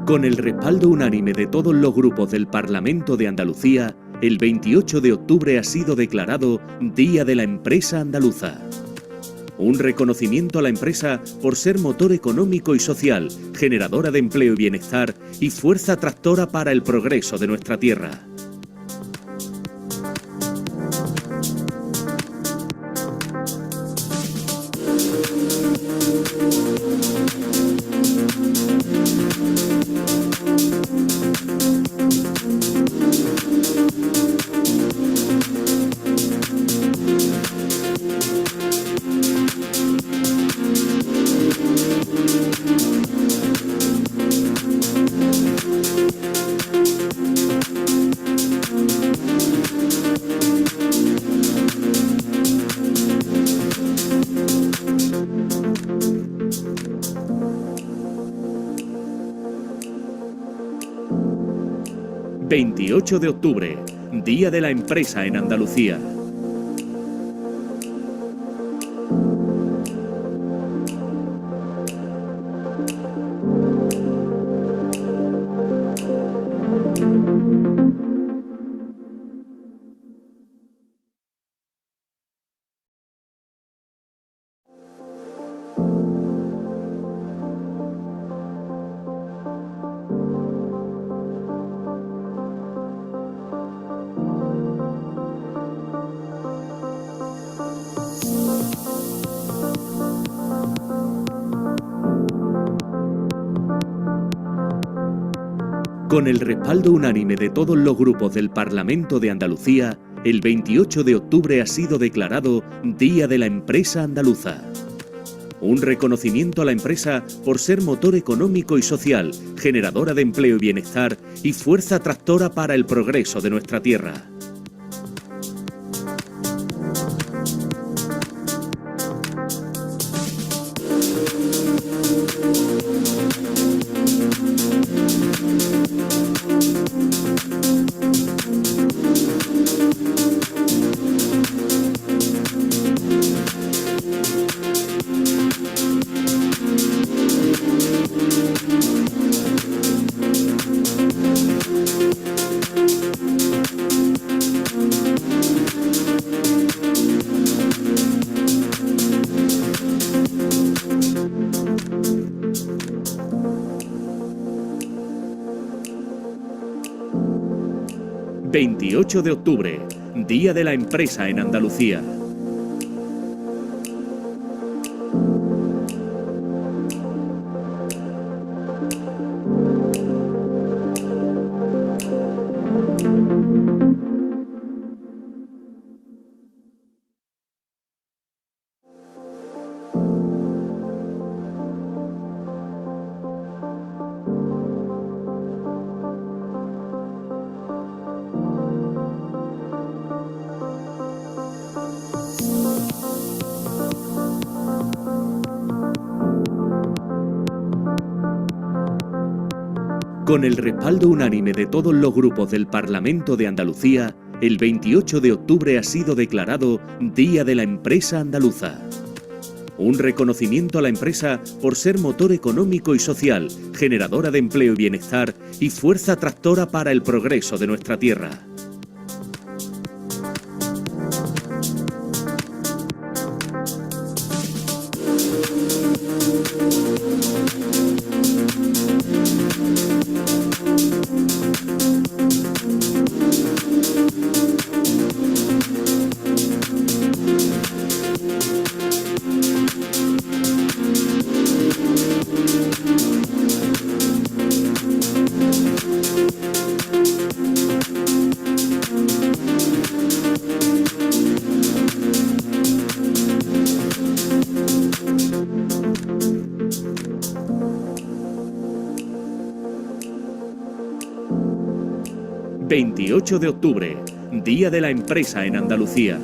Con el respaldo unánime de todos los grupos del Parlamento de Andalucía, el 28 de octubre ha sido declarado Día de la Empresa Andaluza. Un reconocimiento a la empresa por ser motor económico y social, generadora de empleo y bienestar y fuerza tractora para el progreso de nuestra tierra. ...28 de octubre, Día de la Empresa en Andalucía. Con el respaldo unánime de todos los grupos del Parlamento de Andalucía, el 28 de octubre ha sido declarado Día de la Empresa Andaluza. Un reconocimiento a la empresa por ser motor económico y social, generadora de empleo y bienestar y fuerza tractora para el progreso de nuestra tierra. ...28 de octubre, Día de la Empresa en Andalucía. Con el respaldo unánime de todos los grupos del Parlamento de Andalucía, el 28 de octubre ha sido declarado Día de la Empresa Andaluza. Un reconocimiento a la empresa por ser motor económico y social, generadora de empleo y bienestar y fuerza tractora para el progreso de nuestra tierra. ...28 de octubre, Día de la Empresa en Andalucía.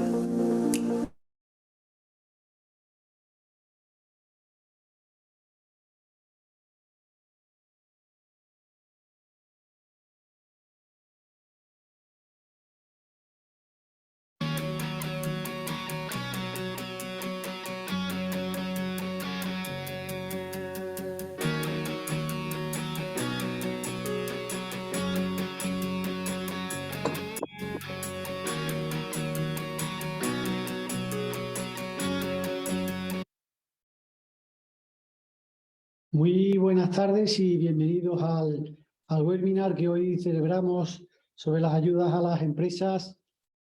Muy buenas tardes y bienvenidos al webinar que hoy celebramos sobre las ayudas a las empresas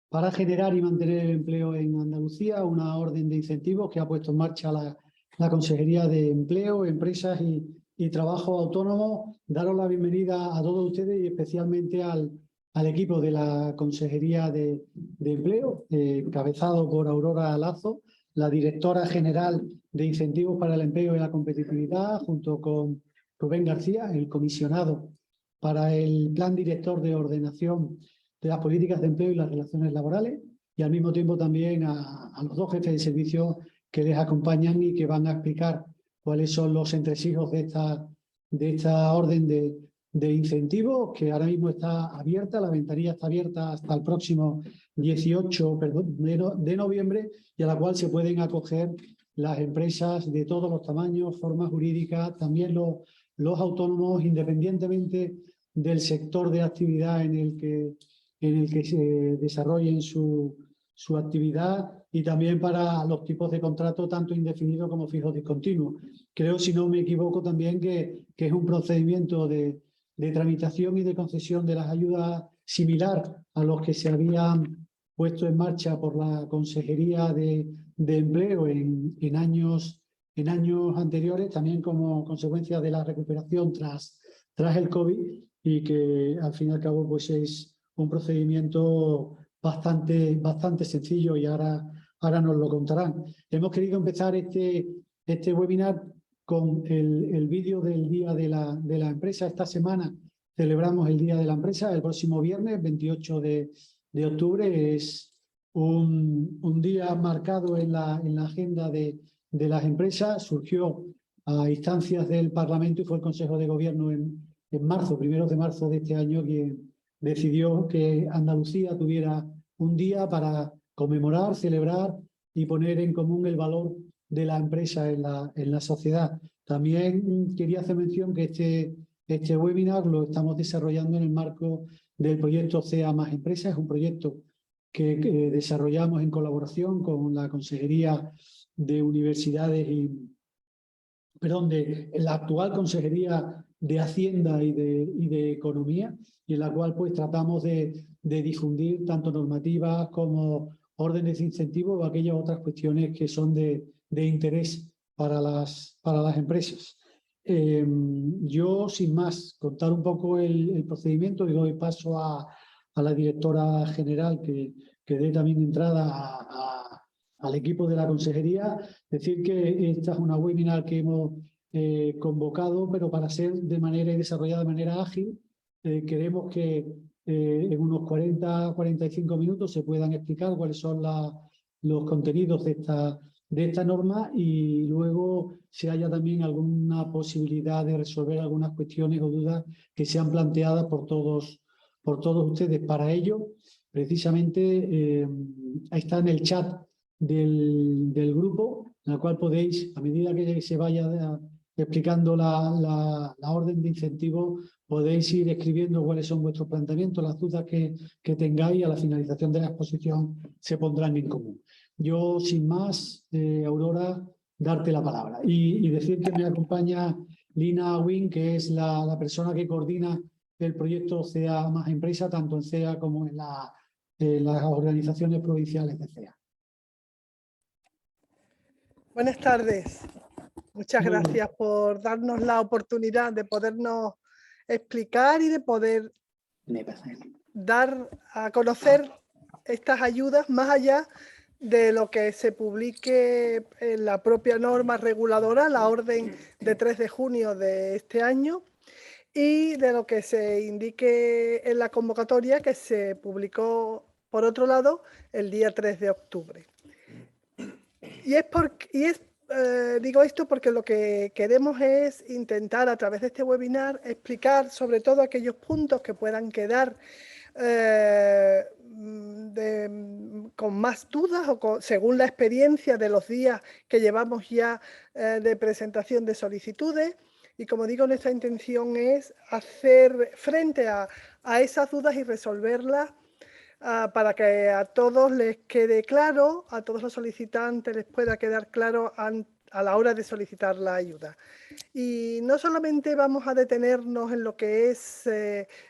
para generar y mantener el empleo en Andalucía, una orden de incentivos que ha puesto en marcha la Consejería de Empleo, Empresas y Trabajo Autónomo. Daros la bienvenida a todos ustedes y especialmente al equipo de la Consejería de Empleo, encabezado por Aurora Lazo, la directora general de Incentivos para el Empleo y la Competitividad, junto con Rubén García, el comisionado para el Plan Director de Ordenación de las Políticas de Empleo y las Relaciones Laborales, y al mismo tiempo también a los dos jefes de servicio que les acompañan y que van a explicar cuáles son los entresijos de esta orden de incentivos, que ahora mismo está abierta, la ventanilla está abierta hasta el próximo 18 de noviembre, y a la cual se pueden acoger las empresas de todos los tamaños, formas jurídicas, también los autónomos, independientemente del sector de actividad en el que se desarrollen su actividad, y también para los tipos de contrato tanto indefinido como fijos discontinuos. Creo, si no me equivoco, también que es un procedimiento de tramitación y de concesión de las ayudas similar a los que se habían puesto en marcha por la Consejería de Empleo en años anteriores, también como consecuencia de la recuperación tras el COVID, y que al fin y al cabo pues es un procedimiento bastante sencillo, y ahora nos lo contarán. Hemos querido empezar este webinar con el vídeo del Día de la Empresa. Esta semana celebramos el Día de la Empresa. El próximo viernes, 28 de octubre, es un día marcado en la agenda de las empresas. Surgió a instancias del Parlamento y fue el Consejo de Gobierno en marzo, 1 de marzo de este año, quien decidió que Andalucía tuviera un día para conmemorar, celebrar y poner en común el valor de la empresa en la sociedad. También quería hacer mención que este webinar lo estamos desarrollando en el marco del proyecto CEA Más Empresas. Es un proyecto que desarrollamos en colaboración con la Consejería de Universidades de la actual Consejería de Hacienda y de Economía, y en la cual pues tratamos de difundir tanto normativas como órdenes de incentivo o aquellas otras cuestiones que son de interés para las empresas. Yo, sin más, contar un poco el procedimiento, y doy paso a la directora general que dé también entrada al equipo de la consejería. Decir que esta es una webinar que hemos convocado, pero para ser de manera y desarrollada de manera ágil. Queremos que en unos 40-45 minutos se puedan explicar cuáles son los contenidos de esta norma, y luego si haya también alguna posibilidad de resolver algunas cuestiones o dudas que sean planteadas por todos ustedes. Para ello, precisamente, ahí está en el chat del grupo, en el cual podéis, a medida que se vaya explicando la orden de incentivo, podéis ir escribiendo cuáles son vuestros planteamientos, las dudas que tengáis, y a la finalización de la exposición se pondrán en común. Yo, sin más, Aurora, darte la palabra y decir que me acompaña Lina Wing, que es la persona que coordina el proyecto CEA Más Empresa, tanto en CEA como en las organizaciones provinciales de CEA. Buenas tardes. Muchas gracias por darnos la oportunidad de podernos explicar y de poder dar a conocer estas ayudas más allá de lo que se publique en la propia norma reguladora, la orden de 3 de junio de este año, y de lo que se indique en la convocatoria que se publicó, por otro lado, el día 3 de octubre. Digo esto porque lo que queremos es intentar, a través de este webinar, explicar sobre todo aquellos puntos que puedan quedar con más dudas o según la experiencia de los días que llevamos ya de presentación de solicitudes. Y como digo, nuestra intención es hacer frente a esas dudas y resolverlas para que a todos les quede claro, a todos los solicitantes les pueda quedar claro a la hora de solicitar la ayuda. Y no solamente vamos a detenernos en lo que es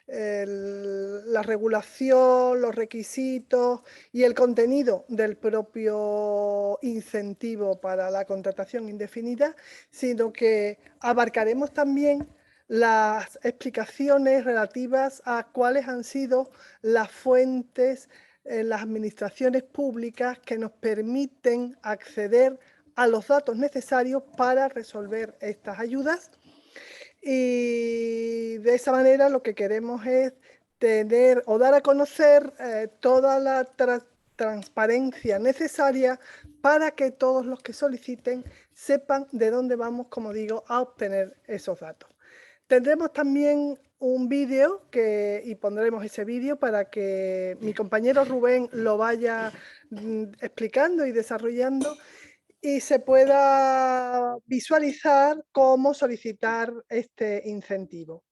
la regulación, los requisitos y el contenido del propio incentivo para la contratación indefinida, sino que abarcaremos también las explicaciones relativas a cuáles han sido las fuentes en las administraciones públicas que nos permiten acceder a los datos necesarios para resolver estas ayudas. Y de esa manera lo que queremos es tener o dar a conocer toda la transparencia necesaria para que todos los que soliciten sepan de dónde vamos, como digo, a obtener esos datos. Tendremos también un vídeo y pondremos ese vídeo para que mi compañero Rubén lo vaya explicando y desarrollando y se pueda visualizar cómo solicitar este incentivo.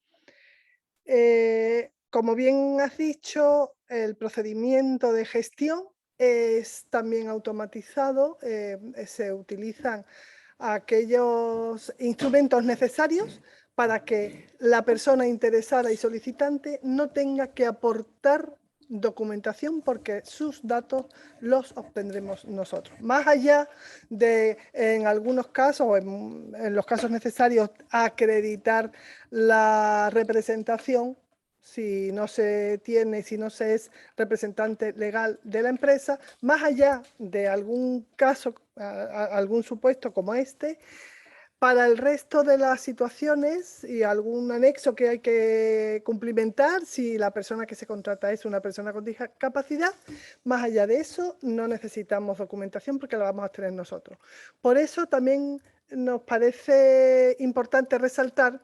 Como bien has dicho, el procedimiento de gestión es también automatizado, se utilizan aquellos instrumentos necesarios para que la persona interesada y solicitante no tenga que aportar documentación porque sus datos los obtendremos nosotros. Más allá de, en algunos casos, o en los casos necesarios, acreditar la representación, si no se tiene, si no se es representante legal de la empresa, más allá de algún caso, algún supuesto como este, para el resto de las situaciones y algún anexo que hay que cumplimentar, si la persona que se contrata es una persona con discapacidad, más allá de eso no necesitamos documentación porque la vamos a tener nosotros. Por eso también nos parece importante resaltar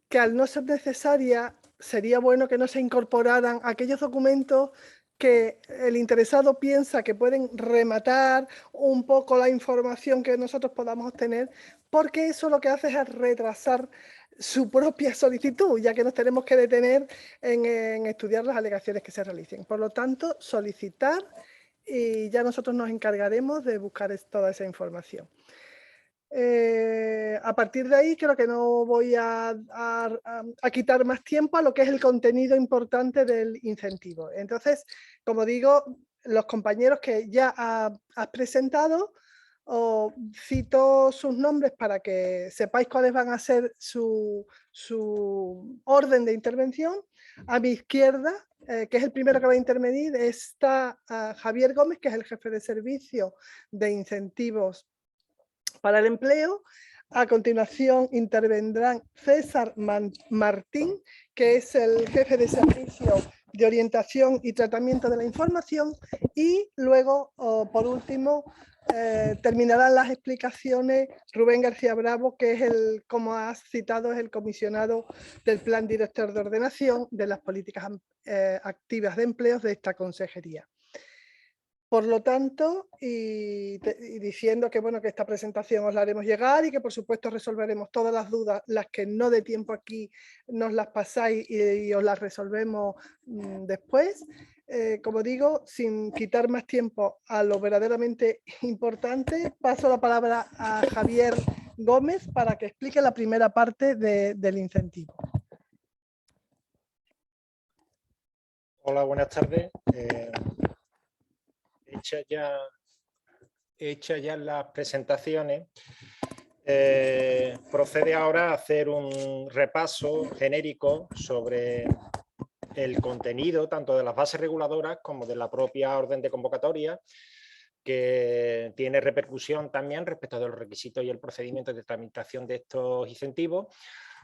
que al no ser necesaria sería bueno que no se incorporaran aquellos documentos que el interesado piensa que pueden rematar un poco la información que nosotros podamos obtener, porque eso lo que hace es retrasar su propia solicitud, ya que nos tenemos que detener en estudiar las alegaciones que se realicen. Por lo tanto, solicitar y ya nosotros nos encargaremos de buscar toda esa información. A partir de ahí creo que no voy a quitar más tiempo a lo que es el contenido importante del incentivo. Entonces, como digo, los compañeros que ya has presentado, os cito sus nombres para que sepáis cuáles van a ser su orden de intervención. A mi izquierda, que es el primero que va a intervenir, está Javier Gómez, que es el jefe de servicio de incentivos para el empleo. A continuación intervendrán César Martín, que es el jefe de servicio de orientación y tratamiento de la información, y luego, por último, terminarán las explicaciones Rubén García Bravo, que es como has citado, es el comisionado del Plan Director de Ordenación de las Políticas Activas de Empleos de esta consejería. Por lo tanto, y diciendo que, bueno, que esta presentación os la haremos llegar y que por supuesto resolveremos todas las dudas, las que no dé tiempo aquí nos las pasáis y os las resolvemos después. Como digo, sin quitar más tiempo a lo verdaderamente importante, paso la palabra a Javier Gómez para que explique la primera parte del incentivo. Hola, buenas tardes. Hechas ya las presentaciones, procede ahora a hacer un repaso genérico sobre el contenido tanto de las bases reguladoras como de la propia orden de convocatoria, que tiene repercusión también respecto de los requisitos y el procedimiento de tramitación de estos incentivos,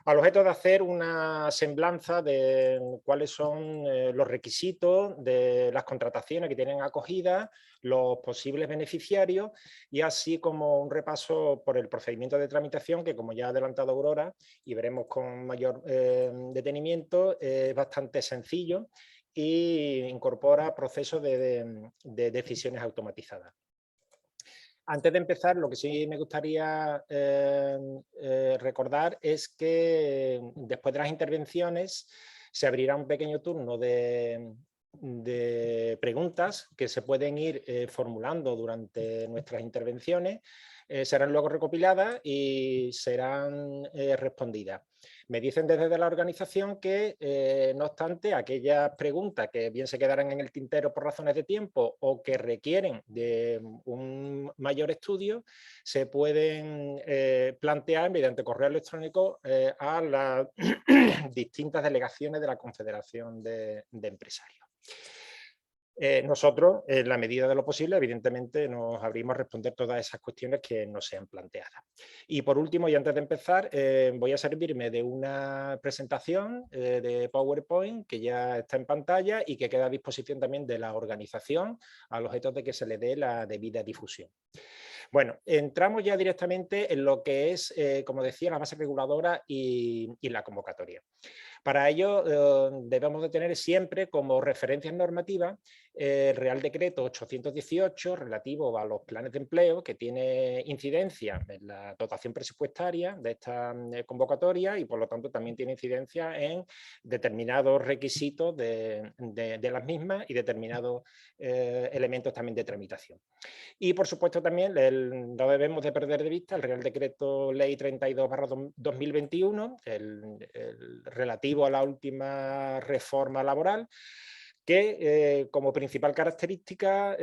al objeto de hacer una semblanza de cuáles son los requisitos de las contrataciones que tienen acogida, los posibles beneficiarios y así como un repaso por el procedimiento de tramitación que, como ya ha adelantado Aurora y veremos con mayor detenimiento, es bastante sencillo y incorpora procesos de decisiones automatizadas. Antes de empezar, lo que sí me gustaría recordar es que después de las intervenciones se abrirá un pequeño turno de preguntas que se pueden ir formulando durante nuestras intervenciones. serán luego recopiladas y serán respondidas. Me dicen desde la organización que, no obstante, aquellas preguntas que bien se quedarán en el tintero por razones de tiempo o que requieren de un mayor estudio, se pueden plantear mediante correo electrónico a las distintas delegaciones de la Confederación de Empresarios. Nosotros, en la medida de lo posible, evidentemente nos abrimos a responder todas esas cuestiones que nos sean planteadas. Y por último, y antes de empezar, voy a servirme de una presentación de PowerPoint que ya está en pantalla y que queda a disposición también de la organización a los efectos de que se le dé la debida difusión. Bueno, entramos ya directamente en lo que es, como decía, la base reguladora y la convocatoria. Para ello debemos de tener siempre como referencias normativas el Real Decreto 818 relativo a los planes de empleo, que tiene incidencia en la dotación presupuestaria de esta convocatoria y por lo tanto también tiene incidencia en determinados requisitos de las mismas y determinados elementos también de tramitación. Y por supuesto también no debemos de perder de vista el Real Decreto Ley 32/2021, el relativo a la última reforma laboral, que como principal característica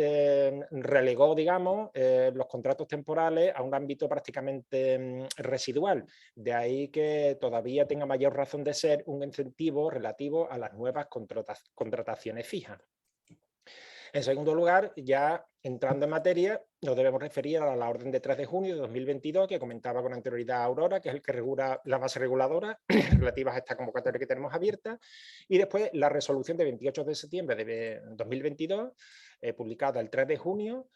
relegó, digamos, los contratos temporales a un ámbito prácticamente residual. De ahí que todavía tenga mayor razón de ser un incentivo relativo a las nuevas contrataciones fijas. En segundo lugar, ya entrando en materia, nos debemos referir a la orden de 3 de junio de 2022 que comentaba con anterioridad Aurora, que es el que regula la base reguladora relativas a esta convocatoria que tenemos abierta, y después la resolución de 28 de septiembre de 2022, publicada el 3 de junio,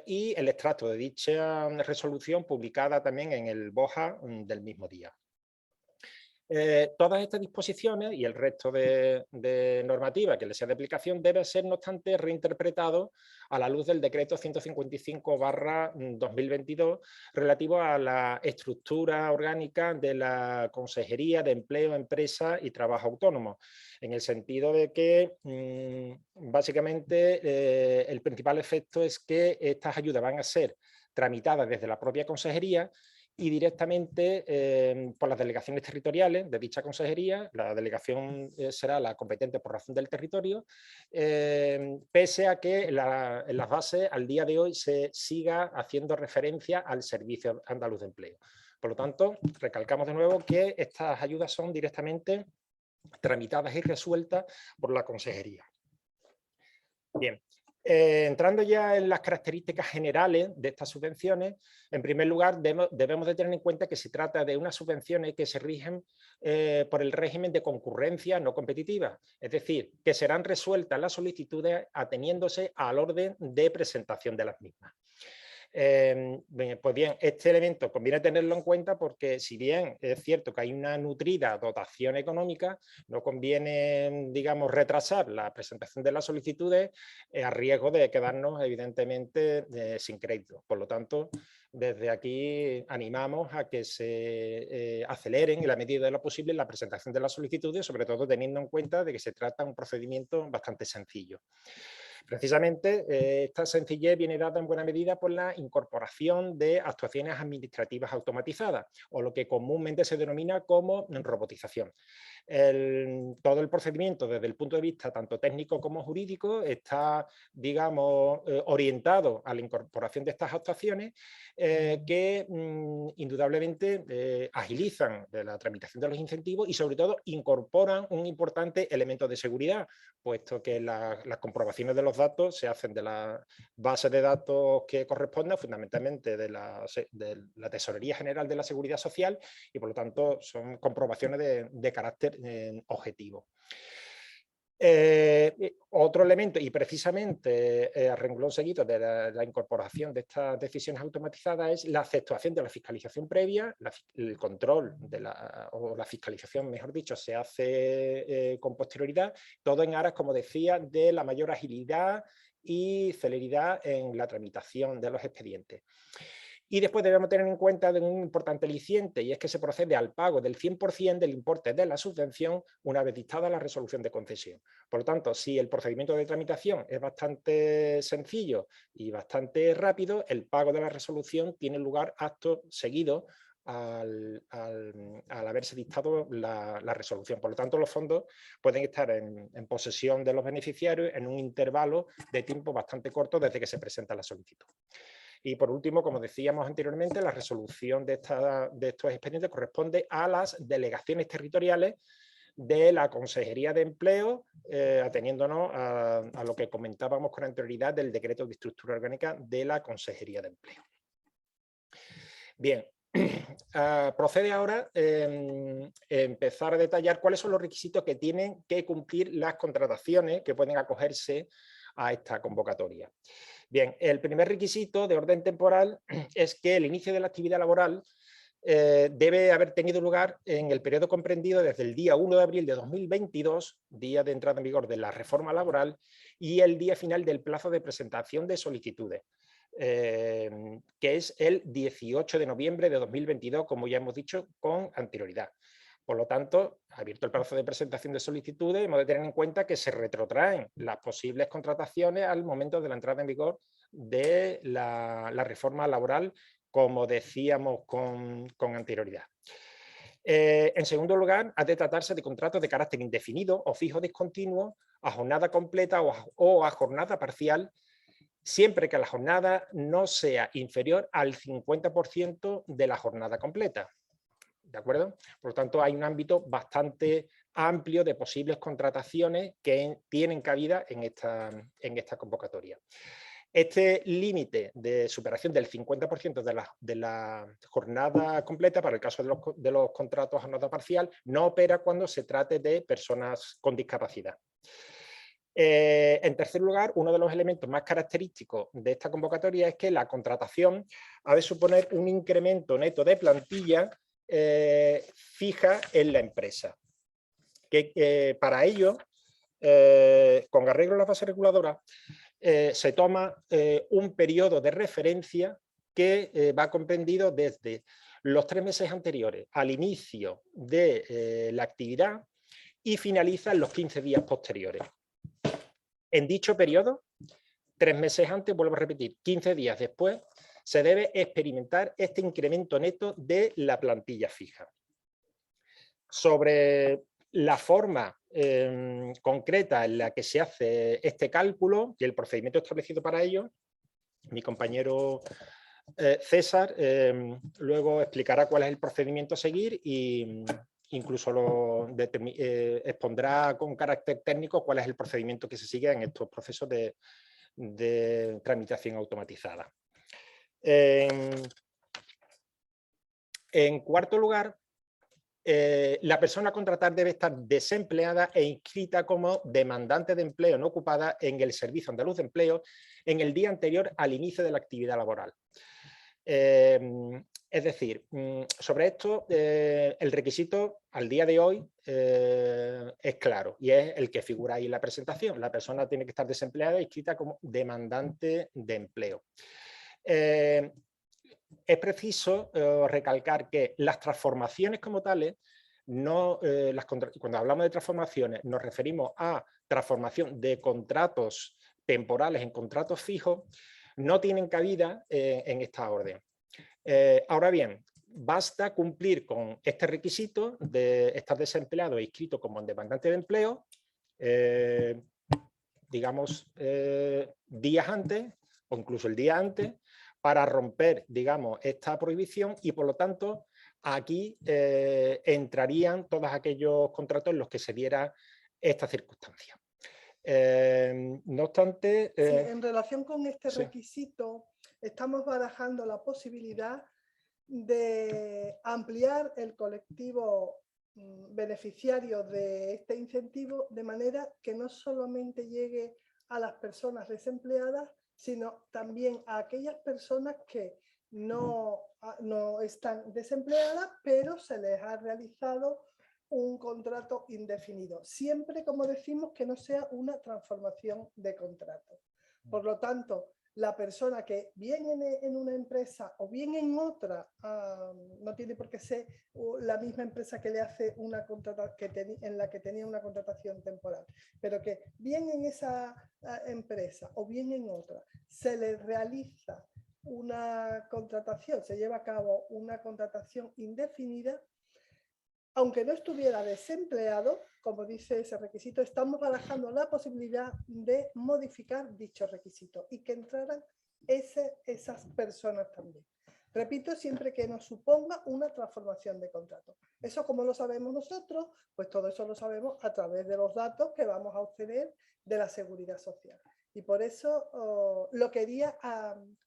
y el extracto de dicha resolución publicada también en el BOJA del mismo día. Todas estas disposiciones y el resto de normativa que les sea de aplicación debe ser, no obstante, reinterpretado a la luz del decreto 155/2022 relativo a la estructura orgánica de la Consejería de Empleo, Empresa y Trabajo Autónomo, en el sentido de que básicamente el principal efecto es que estas ayudas van a ser tramitadas desde la propia consejería y directamente por las delegaciones territoriales de dicha consejería. La delegación será la competente por razón del territorio, pese a que en las bases al día de hoy se siga haciendo referencia al Servicio Andaluz de Empleo. Por lo tanto, recalcamos de nuevo que estas ayudas son directamente tramitadas y resueltas por la consejería. Bien. Entrando ya en las características generales de estas subvenciones, en primer lugar debemos de tener en cuenta que se trata de unas subvenciones que se rigen por el régimen de concurrencia no competitiva, es decir, que serán resueltas las solicitudes ateniéndose al orden de presentación de las mismas. Pues bien, este elemento conviene tenerlo en cuenta porque si bien es cierto que hay una nutrida dotación económica, no conviene, digamos, retrasar la presentación de las solicitudes a riesgo de quedarnos evidentemente sin crédito. Por lo tanto, desde aquí animamos a que se aceleren en la medida de lo posible la presentación de las solicitudes, sobre todo teniendo en cuenta de que se trata de un procedimiento bastante sencillo. Precisamente esta sencillez viene dada en buena medida por la incorporación de actuaciones administrativas automatizadas o lo que comúnmente se denomina como robotización. Todo el procedimiento desde el punto de vista tanto técnico como jurídico está, digamos, orientado a la incorporación de estas actuaciones que indudablemente agilizan la tramitación de los incentivos y sobre todo incorporan un importante elemento de seguridad, puesto que las comprobaciones de los datos se hacen de la base de datos que corresponda, fundamentalmente de la Tesorería General de la Seguridad Social, y por lo tanto son comprobaciones de carácter objetivo. Otro elemento, y precisamente a renglón seguido de la incorporación de estas decisiones automatizadas, es la efectuación de la fiscalización previa. El control o la fiscalización, mejor dicho, se hace con posterioridad, todo en aras, como decía, de la mayor agilidad y celeridad en la tramitación de los expedientes. Y después debemos tener en cuenta de un importante aliciente, y es que se procede al pago del 100% del importe de la subvención una vez dictada la resolución de concesión. Por lo tanto, si el procedimiento de tramitación es bastante sencillo y bastante rápido, el pago de la resolución tiene lugar acto seguido al haberse dictado la resolución. Por lo tanto, los fondos pueden estar en posesión de los beneficiarios en un intervalo de tiempo bastante corto desde que se presenta la solicitud. Y por último, como decíamos anteriormente, la resolución de estos expedientes corresponde a las delegaciones territoriales de la Consejería de Empleo, ateniéndonos a lo que comentábamos con anterioridad del decreto de estructura orgánica de la Consejería de Empleo. Bien, procede ahora empezar a detallar cuáles son los requisitos que tienen que cumplir las contrataciones que pueden acogerse a esta convocatoria. Bien, el primer requisito de orden temporal es que el inicio de la actividad laboral debe haber tenido lugar en el periodo comprendido desde el día 1 de abril de 2022, día de entrada en vigor de la reforma laboral, y el día final del plazo de presentación de solicitudes, que es el 18 de noviembre de 2022, como ya hemos dicho con anterioridad. Por lo tanto, abierto el plazo de presentación de solicitudes, hemos de tener en cuenta que se retrotraen las posibles contrataciones al momento de la entrada en vigor de la reforma laboral, como decíamos con anterioridad. En segundo lugar, ha de tratarse de contratos de carácter indefinido o fijo discontinuo, a jornada completa o a jornada parcial, siempre que la jornada no sea inferior al 50% de la jornada completa. ¿De acuerdo? Por lo tanto, hay un ámbito bastante amplio de posibles contrataciones que tienen cabida en esta convocatoria. Este límite de superación del 50% de la jornada completa, para el caso de los contratos a jornada parcial, no opera cuando se trate de personas con discapacidad. En tercer lugar, uno de los elementos más característicos de esta convocatoria es que la contratación ha de suponer un incremento neto de plantilla fija en la empresa. Para ello, con arreglo a la base reguladora, se toma un periodo de referencia que va comprendido desde los 3 meses anteriores al inicio de la actividad y finaliza en los 15 días posteriores. En dicho periodo, 3 meses antes, vuelvo a repetir, 15 días después, se debe experimentar este incremento neto de la plantilla fija. Sobre la forma concreta en la que se hace este cálculo y el procedimiento establecido para ello, mi compañero César luego explicará cuál es el procedimiento a seguir e incluso expondrá con carácter técnico cuál es el procedimiento que se sigue en estos procesos de tramitación automatizada. En cuarto lugar, la persona a contratar debe estar desempleada e inscrita como demandante de empleo no ocupada en el Servicio Andaluz de Empleo en el día anterior al inicio de la actividad laboral. Es decir, sobre esto el requisito al día de hoy es claro y es el que figura ahí en la presentación. La persona tiene que estar desempleada e inscrita como demandante de empleo. Es preciso recalcar que las transformaciones como tales, cuando hablamos de transformaciones nos referimos a transformación de contratos temporales en contratos fijos, no tienen cabida en esta orden. Ahora bien, basta cumplir con este requisito de estar desempleado e inscrito como demandante de empleo, digamos, días antes o incluso el día antes, para romper, digamos, esta prohibición y, por lo tanto, aquí entrarían todos aquellos contratos en los que se diera esta circunstancia. No obstante... Sí, en relación con este requisito, estamos barajando la posibilidad de ampliar el colectivo beneficiario de este incentivo de manera que no solamente llegue a las personas desempleadas, sino también a aquellas personas que no están desempleadas, pero se les ha realizado un contrato indefinido. Siempre, como decimos, que no sea una transformación de contrato. Por lo tanto, la persona que bien en una empresa o bien en otra, no tiene por qué ser la misma empresa que le hace una contratación, en la que tenía una contratación temporal, pero que bien en esa empresa o bien en otra se le realiza una contratación, se lleva a cabo una contratación indefinida, aunque no estuviera desempleado, como dice ese requisito, estamos barajando la posibilidad de modificar dicho requisito y que entraran esas personas también. Repito, siempre que nos suponga una transformación de contrato. Eso, como lo sabemos nosotros, pues todo eso lo sabemos a través de los datos que vamos a obtener de la Seguridad Social. Y por eso lo quería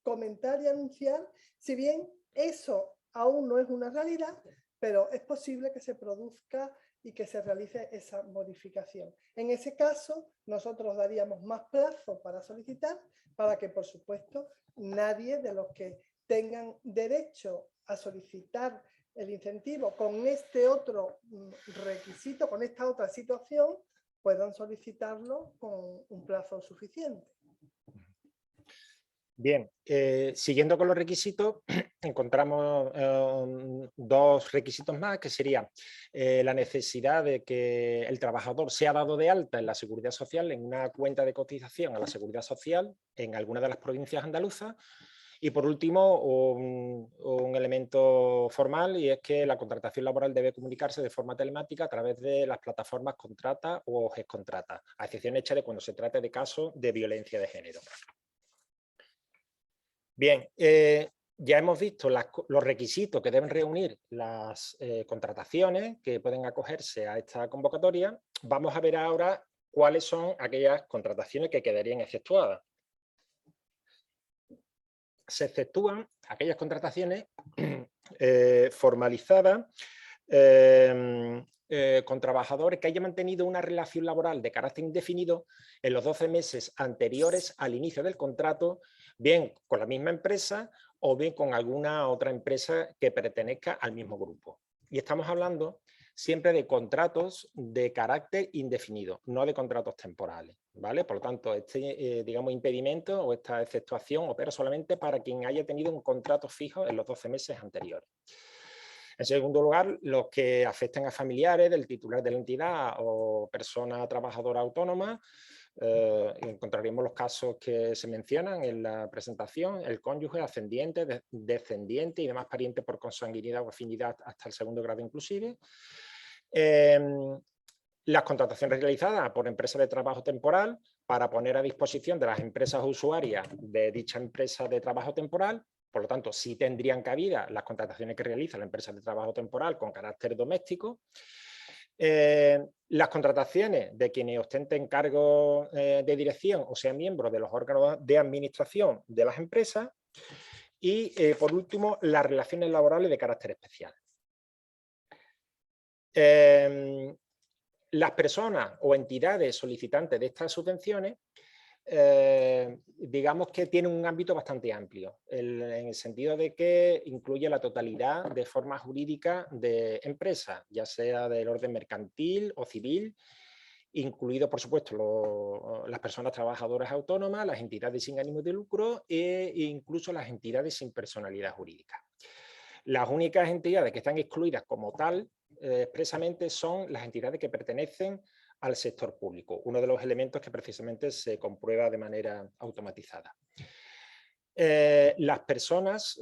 comentar y anunciar, si bien eso aún no es una realidad, pero es posible que se produzca y que se realice esa modificación. En ese caso, nosotros daríamos más plazo para solicitar, para que, por supuesto, nadie de los que tengan derecho a solicitar el incentivo con este otro requisito, con esta otra situación, puedan solicitarlo con un plazo suficiente. Bien, siguiendo con los requisitos, encontramos dos requisitos más, que sería la necesidad de que el trabajador sea dado de alta en la Seguridad Social, en una cuenta de cotización a la Seguridad Social en alguna de las provincias andaluzas. Y por último, un elemento formal, y es que la contratación laboral debe comunicarse de forma telemática a través de las plataformas Contrata o GEScontrata, a excepción hecha de cuando se trate de casos de violencia de género. Bien, ya hemos visto los requisitos que deben reunir las contrataciones que pueden acogerse a esta convocatoria. Vamos a ver ahora cuáles son aquellas contrataciones que quedarían exceptuadas. Se exceptúan aquellas contrataciones formalizadas con trabajadores que hayan mantenido una relación laboral de carácter indefinido en los 12 meses anteriores al inicio del contrato, bien con la misma empresa o bien con alguna otra empresa que pertenezca al mismo grupo. Y estamos hablando siempre de contratos de carácter indefinido, no de contratos temporales, ¿vale? Por lo tanto, este digamos, impedimento o esta exceptuación opera solamente para quien haya tenido un contrato fijo en los 12 meses anteriores. En segundo lugar, los que afecten a familiares del titular de la entidad o persona trabajadora autónoma. Encontraremos los casos que se mencionan en la presentación: el cónyuge, ascendiente, descendiente y demás parientes por consanguinidad o afinidad hasta el segundo grado inclusive. Las contrataciones realizadas por empresas de trabajo temporal para poner a disposición de las empresas usuarias de dicha empresa de trabajo temporal. Por lo tanto, sí tendrían cabida las contrataciones que realiza la empresa de trabajo temporal con carácter doméstico. Las contrataciones de quienes ostenten cargos de dirección o sean miembros de los órganos de administración de las empresas. Y, por último, las relaciones laborales de carácter especial. Las personas o entidades solicitantes de estas subvenciones, digamos que tienen un ámbito bastante amplio, en el sentido de que incluye la totalidad de formas jurídicas de empresas, ya sea del orden mercantil o civil, incluido, por supuesto, las personas trabajadoras autónomas, las entidades sin ánimo de lucro e incluso las entidades sin personalidad jurídica. Las únicas entidades que están excluidas como tal expresamente son las entidades que pertenecen al sector público, uno de los elementos que precisamente se comprueba de manera automatizada. Las personas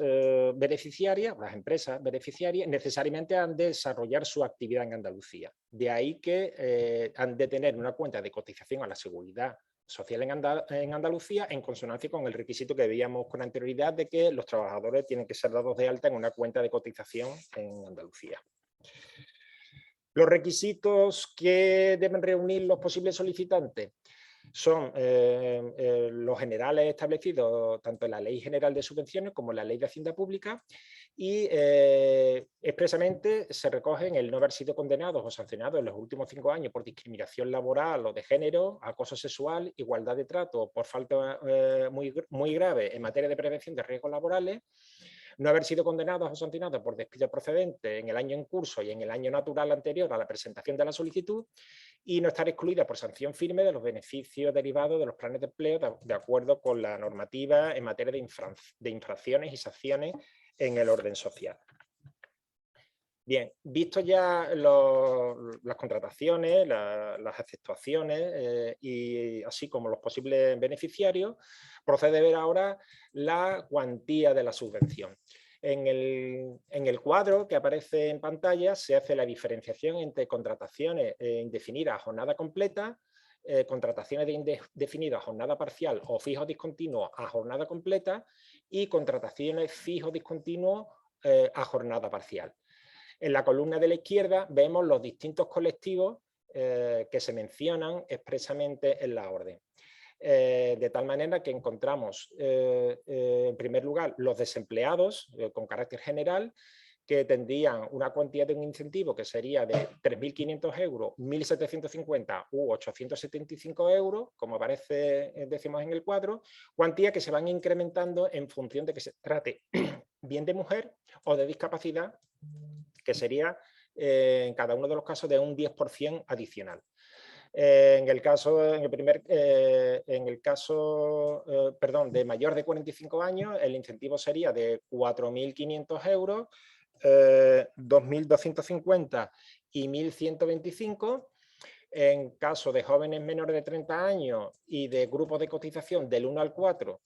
beneficiarias, las empresas beneficiarias, necesariamente han de desarrollar su actividad en Andalucía. De ahí que han de tener una cuenta de cotización a la Seguridad Social en Andalucía, en consonancia con el requisito que veíamos con anterioridad de que los trabajadores tienen que ser dados de alta en una cuenta de cotización en Andalucía. Los requisitos que deben reunir los posibles solicitantes son los generales establecidos tanto en la Ley General de Subvenciones como en la Ley de Hacienda Pública, y expresamente se recogen el no haber sido condenados o sancionados en los últimos 5 años por discriminación laboral o de género, acoso sexual, igualdad de trato por falta muy grave en materia de prevención de riesgos laborales, no haber sido condenados o sancionados por despido procedente en el año en curso y en el año natural anterior a la presentación de la solicitud, y no estar excluida por sanción firme de los beneficios derivados de los planes de empleo de acuerdo con la normativa en materia de infracciones y sanciones en el orden social. Bien, visto ya las contrataciones, las exceptuaciones y así como los posibles beneficiarios, procede a ver ahora la cuantía de la subvención. En el cuadro que aparece en pantalla se hace la diferenciación entre contrataciones indefinidas a jornada completa, contrataciones indefinidas a jornada parcial o fijos discontinuos a jornada completa y contrataciones fijos discontinuos a jornada parcial. En la columna de la izquierda vemos los distintos colectivos que se mencionan expresamente en la orden. De tal manera que encontramos, en primer lugar, los desempleados con carácter general, que tendrían una cuantía de un incentivo que sería de 3.500 euros, 1.750 u 875 euros, como aparece, decimos en el cuadro, cuantía que se van incrementando en función de que se trate bien de mujer o de discapacidad, que sería en cada uno de los casos de un 10% adicional. En el caso de mayor de 45 años, el incentivo sería de 4.500 euros, 2.250 y 1.125. En caso de jóvenes menores de 30 años y de grupos de cotización del 1 al 4,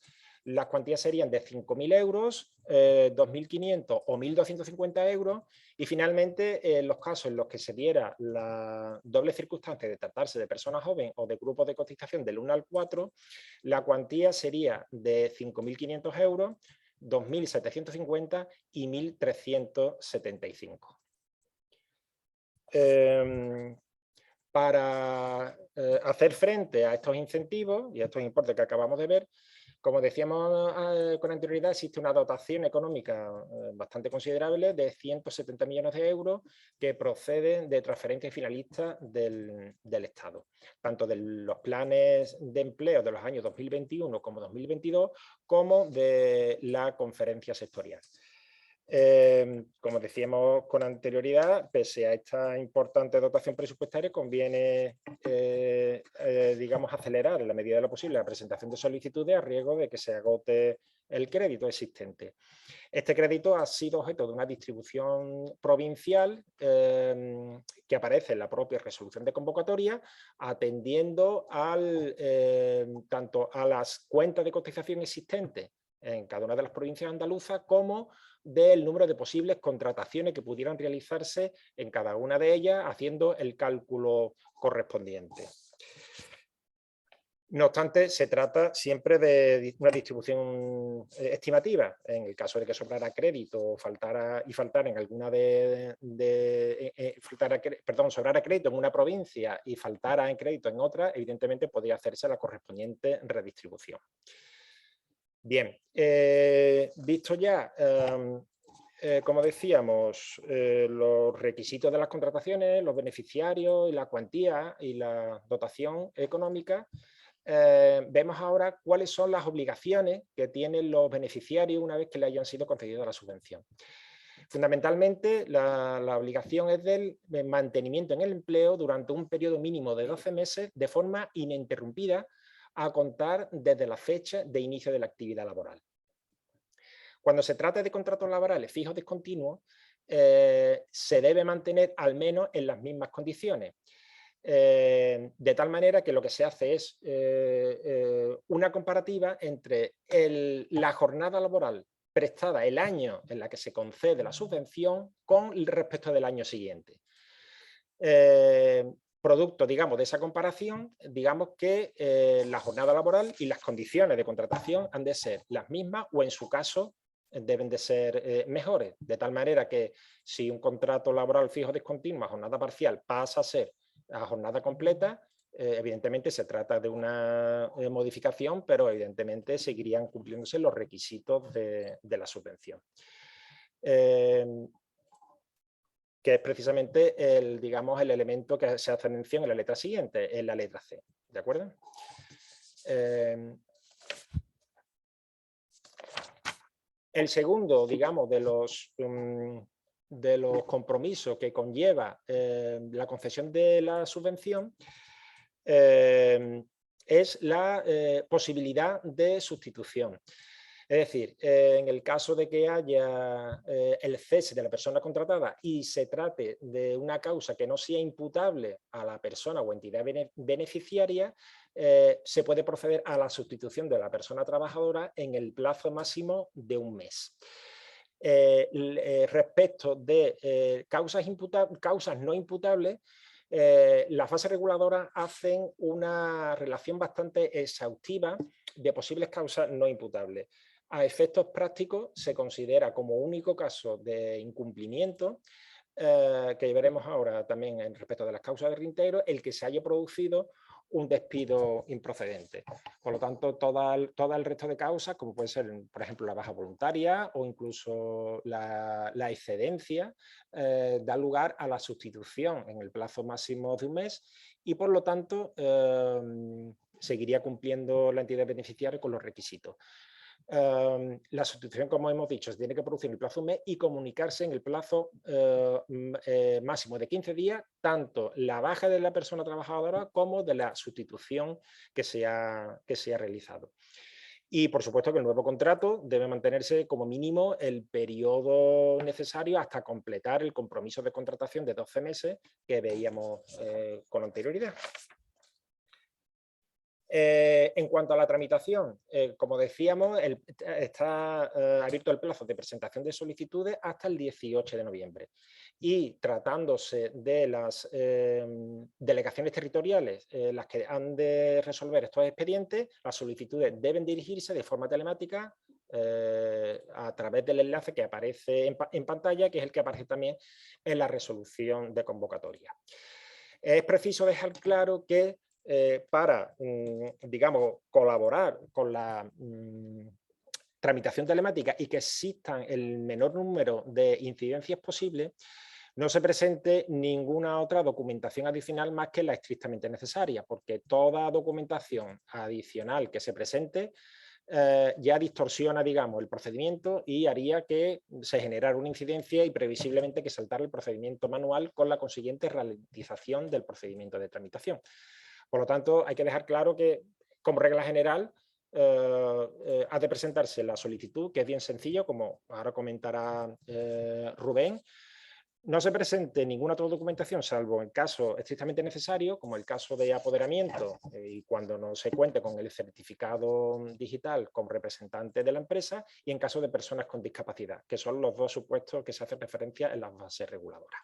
las cuantías serían de 5.000 euros, 2.500 o 1.250 euros, y finalmente en los casos en los que se diera la doble circunstancia de tratarse de personas jóvenes o de grupos de cotización del 1 al 4, la cuantía sería de 5.500 euros, 2.750 y 1.375. Para hacer frente a estos incentivos y a estos importes que acabamos de ver, como decíamos con anterioridad, existe una dotación económica bastante considerable de 170 millones de euros que proceden de transferencias finalistas del Estado, tanto de los planes de empleo de los años 2021 como 2022, como de la conferencia sectorial. Como decíamos con anterioridad, pese a esta importante dotación presupuestaria, conviene digamos, acelerar en la medida de lo posible la presentación de solicitudes a riesgo de que se agote el crédito existente. Este crédito ha sido objeto de una distribución provincial que aparece en la propia resolución de convocatoria, atendiendo tanto a las cuentas de cotización existentes en cada una de las provincias andaluzas, como del número de posibles contrataciones que pudieran realizarse en cada una de ellas, haciendo el cálculo correspondiente. No obstante, se trata siempre de una distribución estimativa. En el caso de que sobrara crédito o faltara en alguna sobrara crédito en una provincia y faltara en crédito en otra, evidentemente podría hacerse la correspondiente redistribución. Bien, visto ya, como decíamos, los requisitos de las contrataciones, los beneficiarios y la cuantía y la dotación económica, vemos ahora cuáles son las obligaciones que tienen los beneficiarios una vez que le hayan sido concedida la subvención. Fundamentalmente, la obligación es del mantenimiento en el empleo durante un periodo mínimo de 12 meses de forma ininterrumpida, a contar desde la fecha de inicio de la actividad laboral. Cuando se trata de contratos laborales fijos discontinuos, se debe mantener al menos en las mismas condiciones. De tal manera que lo que se hace es una comparativa entre la jornada laboral prestada el año en la que se concede la subvención con respecto del año siguiente. Producto, digamos, de esa comparación, digamos que la jornada laboral y las condiciones de contratación han de ser las mismas o, en su caso, deben de ser mejores. De tal manera que si un contrato laboral fijo discontinuo a jornada parcial pasa a ser a jornada completa, evidentemente se trata de una modificación, pero evidentemente seguirían cumpliéndose los requisitos de la subvención. Que es precisamente el elemento que se hace mención en la letra siguiente, en la letra C. ¿De acuerdo? El segundo, digamos, de los compromisos que conlleva la concesión de la subvención es la posibilidad de sustitución. Es decir, en el caso de que haya el cese de la persona contratada y se trate de una causa que no sea imputable a la persona o entidad beneficiaria, se puede proceder a la sustitución de la persona trabajadora en el plazo máximo de un mes. Respecto de causas no imputables, las fases reguladoras hacen una relación bastante exhaustiva de posibles causas no imputables. A efectos prácticos se considera como único caso de incumplimiento, que veremos ahora también en respecto de las causas de reintegro, el que se haya producido un despido improcedente. Por lo tanto, todo el resto de causas, como puede ser, por ejemplo, la baja voluntaria o incluso la excedencia, da lugar a la sustitución en el plazo máximo de un mes y, por lo tanto, seguiría cumpliendo la entidad beneficiaria con los requisitos. La sustitución, como hemos dicho, se tiene que producir en el plazo de un mes y comunicarse en el plazo máximo de 15 días, tanto la baja de la persona trabajadora como de la sustitución que se ha realizado. Y, por supuesto, que el nuevo contrato debe mantenerse como mínimo el periodo necesario hasta completar el compromiso de contratación de 12 meses que veíamos con anterioridad. En cuanto a la tramitación, como decíamos, está abierto el plazo de presentación de solicitudes hasta el 18 de noviembre. Y tratándose de las delegaciones territoriales, las que han de resolver estos expedientes, las solicitudes deben dirigirse de forma telemática a través del enlace que aparece en pantalla, que es el que aparece también en la resolución de convocatoria. Es preciso dejar claro que para, digamos, colaborar con la tramitación telemática y que existan el menor número de incidencias posible, no se presente ninguna otra documentación adicional más que la estrictamente necesaria, porque toda documentación adicional que se presente ya distorsiona, digamos, el procedimiento y haría que se generara una incidencia y previsiblemente que saltara el procedimiento manual con la consiguiente ralentización del procedimiento de tramitación. Por lo tanto, hay que dejar claro que, como regla general, ha de presentarse la solicitud, que es bien sencillo, como ahora comentará Rubén. No se presente ninguna otra documentación, salvo en caso estrictamente necesario, como el caso de apoderamiento y cuando no se cuente con el certificado digital como representante de la empresa, y en caso de personas con discapacidad, que son los dos supuestos que se hacen referencia en las bases reguladoras.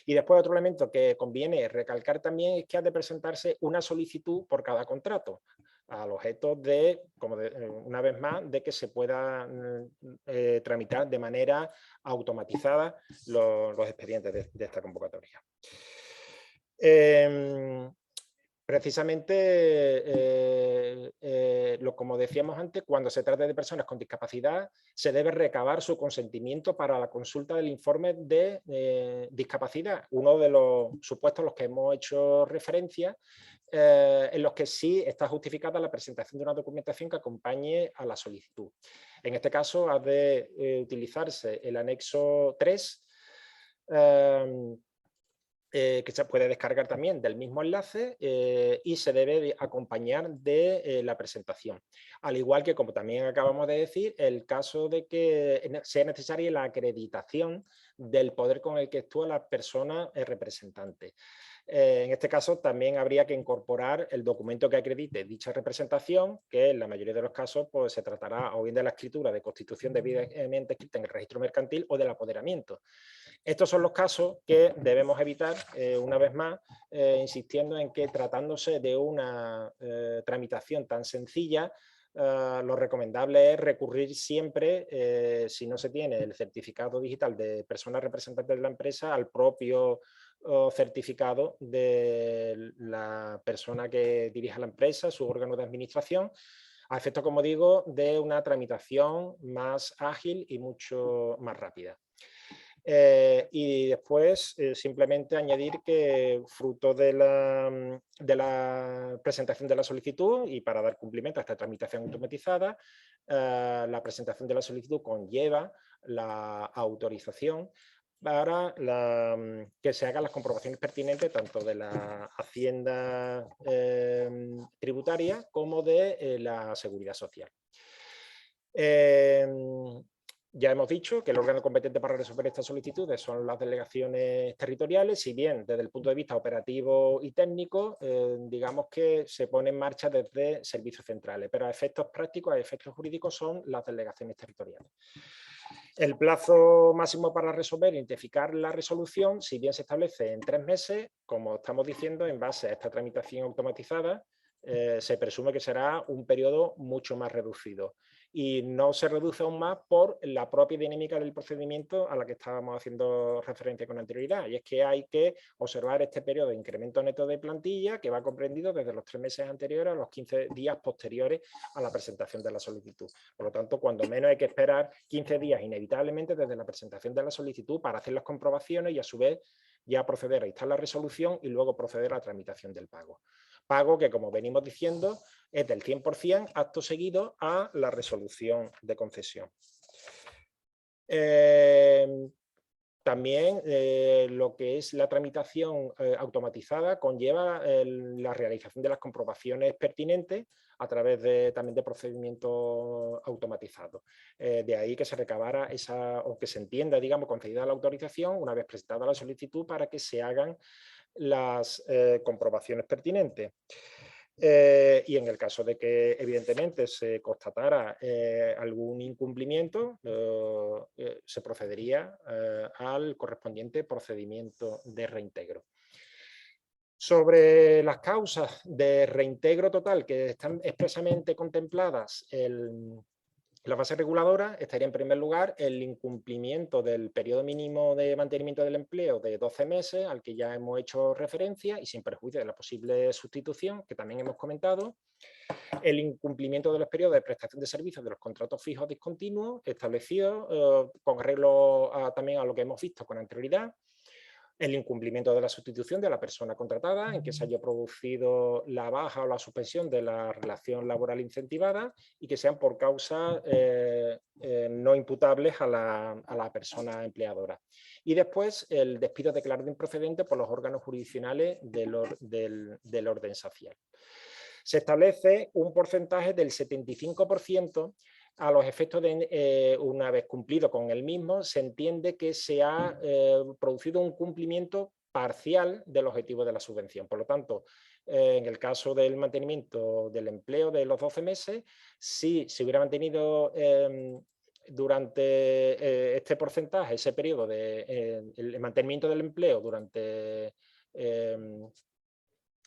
Y después otro elemento que conviene recalcar también es que ha de presentarse una solicitud por cada contrato, al objeto de, una vez más, de que se pueda tramitar de manera automatizada los expedientes de esta convocatoria. Precisamente, como decíamos antes, cuando se trata de personas con discapacidad, se debe recabar su consentimiento para la consulta del informe de discapacidad, uno de los supuestos a los que hemos hecho referencia, en los que sí está justificada la presentación de una documentación que acompañe a la solicitud. En este caso, ha de utilizarse el anexo 3, que se puede descargar también del mismo enlace y se debe acompañar de la presentación. Al igual que, como también acabamos de decir, el caso de que sea necesaria la acreditación del poder con el que actúa la persona representante. En este caso también habría que incorporar el documento que acredite dicha representación, que en la mayoría de los casos pues, se tratará o bien de la escritura de constitución debidamente escrita en el registro mercantil o del apoderamiento. Estos son los casos que debemos evitar, una vez más, insistiendo en que tratándose de una tramitación tan sencilla, lo recomendable es recurrir siempre, si no se tiene el certificado digital de persona representante de la empresa, al propio certificado de la persona que dirige la empresa, su órgano de administración, a efecto, como digo, de una tramitación más ágil y mucho más rápida. Y después simplemente añadir que fruto de la presentación de la solicitud y para dar cumplimiento a esta tramitación automatizada, la presentación de la solicitud conlleva la autorización para que se hagan las comprobaciones pertinentes tanto de la Hacienda tributaria como de la Seguridad Social. Ya hemos dicho que el órgano competente para resolver estas solicitudes son las delegaciones territoriales, si bien desde el punto de vista operativo y técnico, digamos que se pone en marcha desde servicios centrales, pero a efectos prácticos, a efectos jurídicos son las delegaciones territoriales. El plazo máximo para resolver e identificar la resolución, si bien se establece en 3 meses, como estamos diciendo, en base a esta tramitación automatizada, se presume que será un periodo mucho más reducido y no se reduce aún más por la propia dinámica del procedimiento a la que estábamos haciendo referencia con anterioridad, y es que hay que observar este periodo de incremento neto de plantilla que va comprendido desde los 3 meses anteriores a los 15 días posteriores a la presentación de la solicitud. Por lo tanto, cuando menos hay que esperar 15 días inevitablemente desde la presentación de la solicitud para hacer las comprobaciones y a su vez ya proceder a instar la resolución y luego proceder a la tramitación del pago. Pago que, como venimos diciendo, es del 100% acto seguido a la resolución de concesión. También lo que es la tramitación automatizada conlleva la realización de las comprobaciones pertinentes a través también de procedimientos automatizados. De ahí que se recabara o que se entienda, digamos, concedida la autorización una vez presentada la solicitud para que se hagan las comprobaciones pertinentes. Y en el caso de que evidentemente se constatara algún incumplimiento, se procedería al correspondiente procedimiento de reintegro. Sobre las causas de reintegro total que están expresamente contempladas en la base reguladora, estaría en primer lugar el incumplimiento del periodo mínimo de mantenimiento del empleo de 12 meses, al que ya hemos hecho referencia, y sin perjuicio de la posible sustitución, que también hemos comentado. El incumplimiento de los periodos de prestación de servicios de los contratos fijos discontinuos, establecidos con arreglo también a lo que hemos visto con anterioridad. El incumplimiento de la sustitución de la persona contratada en que se haya producido la baja o la suspensión de la relación laboral incentivada y que sean por causas no imputables a la persona empleadora. Y después el despido declarado improcedente por los órganos jurisdiccionales del orden social. Se establece un porcentaje del 75% a los efectos de, una vez cumplido con el mismo, se entiende que se ha producido un cumplimiento parcial del objetivo de la subvención. Por lo tanto, en el caso del mantenimiento del empleo de los 12 meses, si se hubiera mantenido durante este porcentaje, ese periodo de el mantenimiento del empleo durante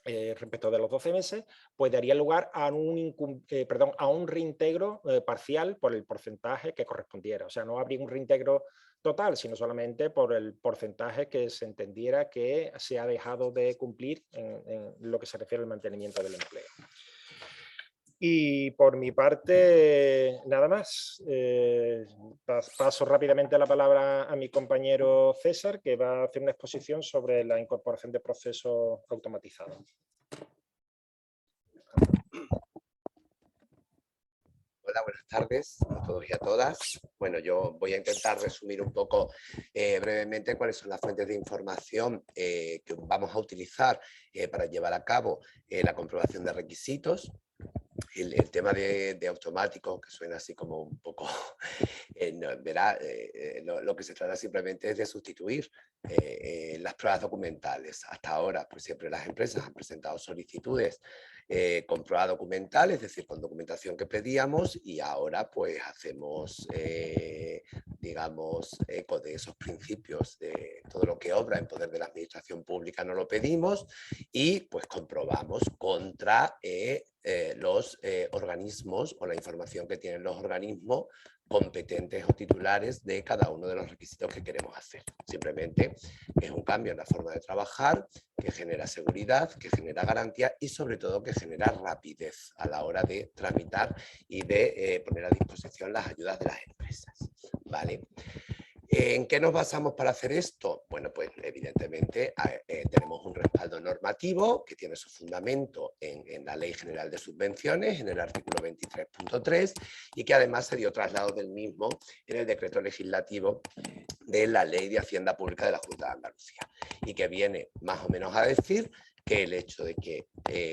respecto de los 12 meses, pues daría lugar a un reintegro parcial por el porcentaje que correspondiera. O sea, no habría un reintegro total, sino solamente por el porcentaje que se entendiera que se ha dejado de cumplir en lo que se refiere al mantenimiento del empleo. Y por mi parte, nada más. Paso rápidamente la palabra a mi compañero César, que va a hacer una exposición sobre la incorporación de procesos automatizados. Hola, buenas tardes a todos y a todas. Bueno, yo voy a intentar resumir un poco brevemente cuáles son las fuentes de información que vamos a utilizar para llevar a cabo la comprobación de requisitos. El tema de automático, que suena así como un poco, lo que se trata simplemente es de sustituir las pruebas documentales. Hasta ahora, pues siempre las empresas han presentado solicitudes con prueba documental, es decir, con documentación que pedíamos, y ahora pues hacemos, digamos, eco de esos principios de todo lo que obra en poder de la administración pública no lo pedimos y pues comprobamos contra los organismos o la información que tienen los organismos competentes o titulares de cada uno de los requisitos que queremos hacer. Simplemente es un cambio en la forma de trabajar que genera seguridad, que genera garantía y sobre todo que genera rapidez a la hora de tramitar y de poner a disposición las ayudas de las empresas. ¿Vale? ¿En qué nos basamos para hacer esto? Bueno, pues evidentemente tenemos un respaldo normativo que tiene su fundamento en la Ley General de Subvenciones, en el artículo 23.3, y que además se dio traslado del mismo en el decreto legislativo de la Ley de Hacienda Pública de la Junta de Andalucía, y que viene más o menos a decir que el hecho de que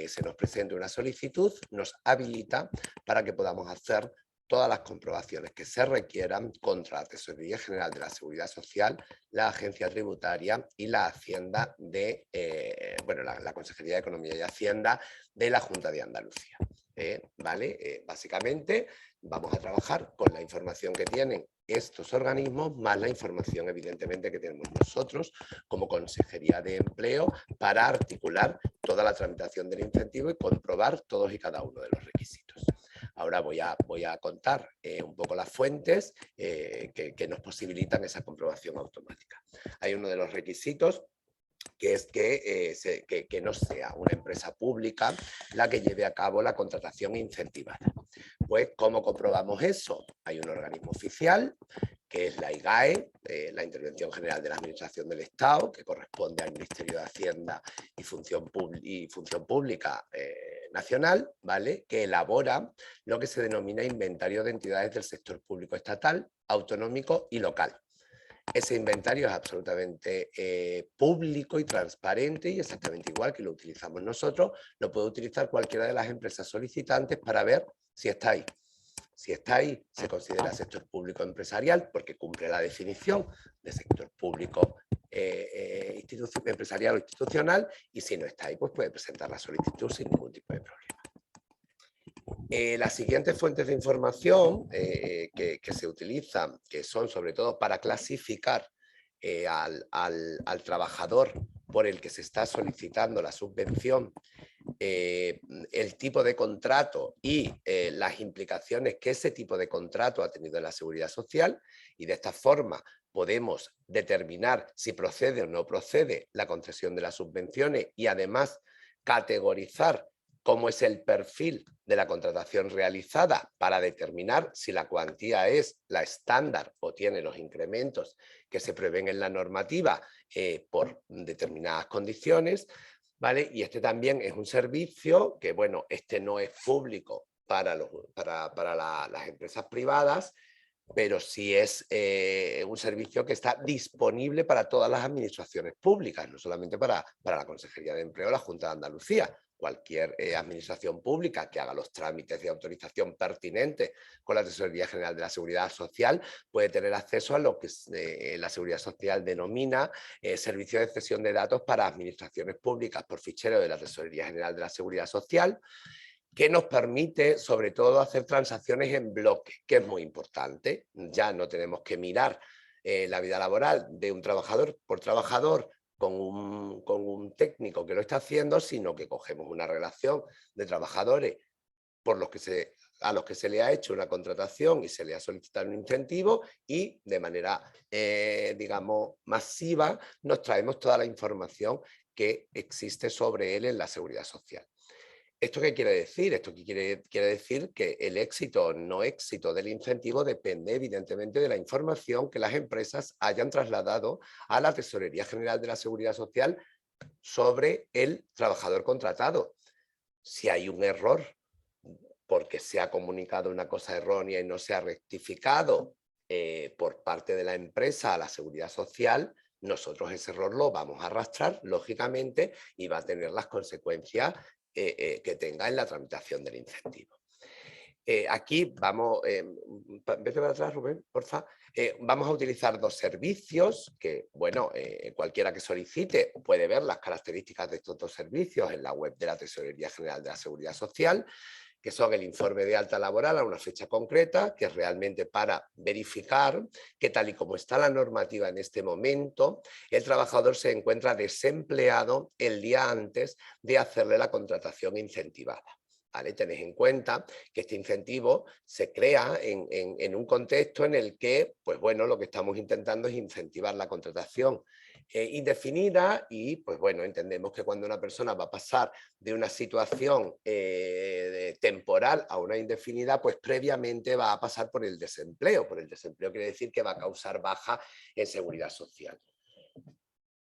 se nos presente una solicitud nos habilita para que podamos hacer todas las comprobaciones que se requieran contra la Tesorería General de la Seguridad Social, la Agencia Tributaria y la Hacienda de, la Consejería de Economía y Hacienda de la Junta de Andalucía. Básicamente vamos a trabajar con la información que tienen estos organismos, más la información evidentemente que tenemos nosotros como Consejería de Empleo para articular toda la tramitación del incentivo y comprobar todos y cada uno de los requisitos. Ahora voy a contar un poco las fuentes que nos posibilitan esa comprobación automática. Hay uno de los requisitos que es que no sea una empresa pública la que lleve a cabo la contratación incentivada. Pues, ¿cómo comprobamos eso? Hay un organismo oficial, que es la IGAE, la Intervención General de la Administración del Estado, que corresponde al Ministerio de Hacienda y Función Pública Nacional, ¿vale? Que elabora lo que se denomina inventario de entidades del sector público estatal, autonómico y local. Ese inventario es absolutamente público y transparente y exactamente igual que lo utilizamos nosotros, lo puede utilizar cualquiera de las empresas solicitantes para ver si está ahí. Si está ahí, se considera sector público empresarial porque cumple la definición de sector público empresarial o institucional, y si no está ahí, pues puede presentar la solicitud sin ningún tipo de problema. Las siguientes fuentes de información que se utilizan, que son sobre todo para clasificar al trabajador por el que se está solicitando la subvención, el tipo de contrato y las implicaciones que ese tipo de contrato ha tenido en la seguridad social, y de esta forma podemos determinar si procede o no procede la concesión de las subvenciones y además categorizar cómo es el perfil de la contratación realizada para determinar si la cuantía es la estándar o tiene los incrementos que se prevén en la normativa por determinadas condiciones, ¿vale? Y este también es un servicio que, bueno, este no es público para las empresas privadas, pero sí es un servicio que está disponible para todas las administraciones públicas, no solamente para la Consejería de Empleo o la Junta de Andalucía. Cualquier administración pública que haga los trámites de autorización pertinentes con la Tesorería General de la Seguridad Social puede tener acceso a lo que la Seguridad Social denomina servicio de cesión de datos para administraciones públicas por fichero de la Tesorería General de la Seguridad Social, que nos permite sobre todo hacer transacciones en bloque, que es muy importante. Ya no tenemos que mirar la vida laboral de un trabajador por trabajador con un técnico que lo está haciendo, sino que cogemos una relación de trabajadores a los que se le ha hecho una contratación y se le ha solicitado un incentivo, y de manera, digamos, masiva nos traemos toda la información que existe sobre él en la seguridad social. ¿Esto qué quiere decir? Esto quiere decir que el éxito o no éxito del incentivo depende evidentemente de la información que las empresas hayan trasladado a la Tesorería General de la Seguridad Social sobre el trabajador contratado. Si hay un error porque se ha comunicado una cosa errónea y no se ha rectificado por parte de la empresa a la Seguridad Social, nosotros ese error lo vamos a arrastrar, lógicamente, y va a tener las consecuencias que tenga en la tramitación del incentivo. Aquí vamos, vete para atrás, Rubén, porfa. Vamos a utilizar dos servicios que, bueno, cualquiera que solicite puede ver las características de estos dos servicios en la web de la Tesorería General de la Seguridad Social, que son el informe de alta laboral a una fecha concreta, que es realmente para verificar que, tal y como está la normativa en este momento, el trabajador se encuentra desempleado el día antes de hacerle la contratación incentivada. ¿Vale? Tenéis en cuenta que este incentivo se crea en un contexto en el que, pues bueno, lo que estamos intentando es incentivar la contratación indefinida, y pues bueno, entendemos que cuando una persona va a pasar de una situación temporal a una indefinida, pues previamente va a pasar por el desempleo. Por el desempleo quiere decir que va a causar baja en seguridad social.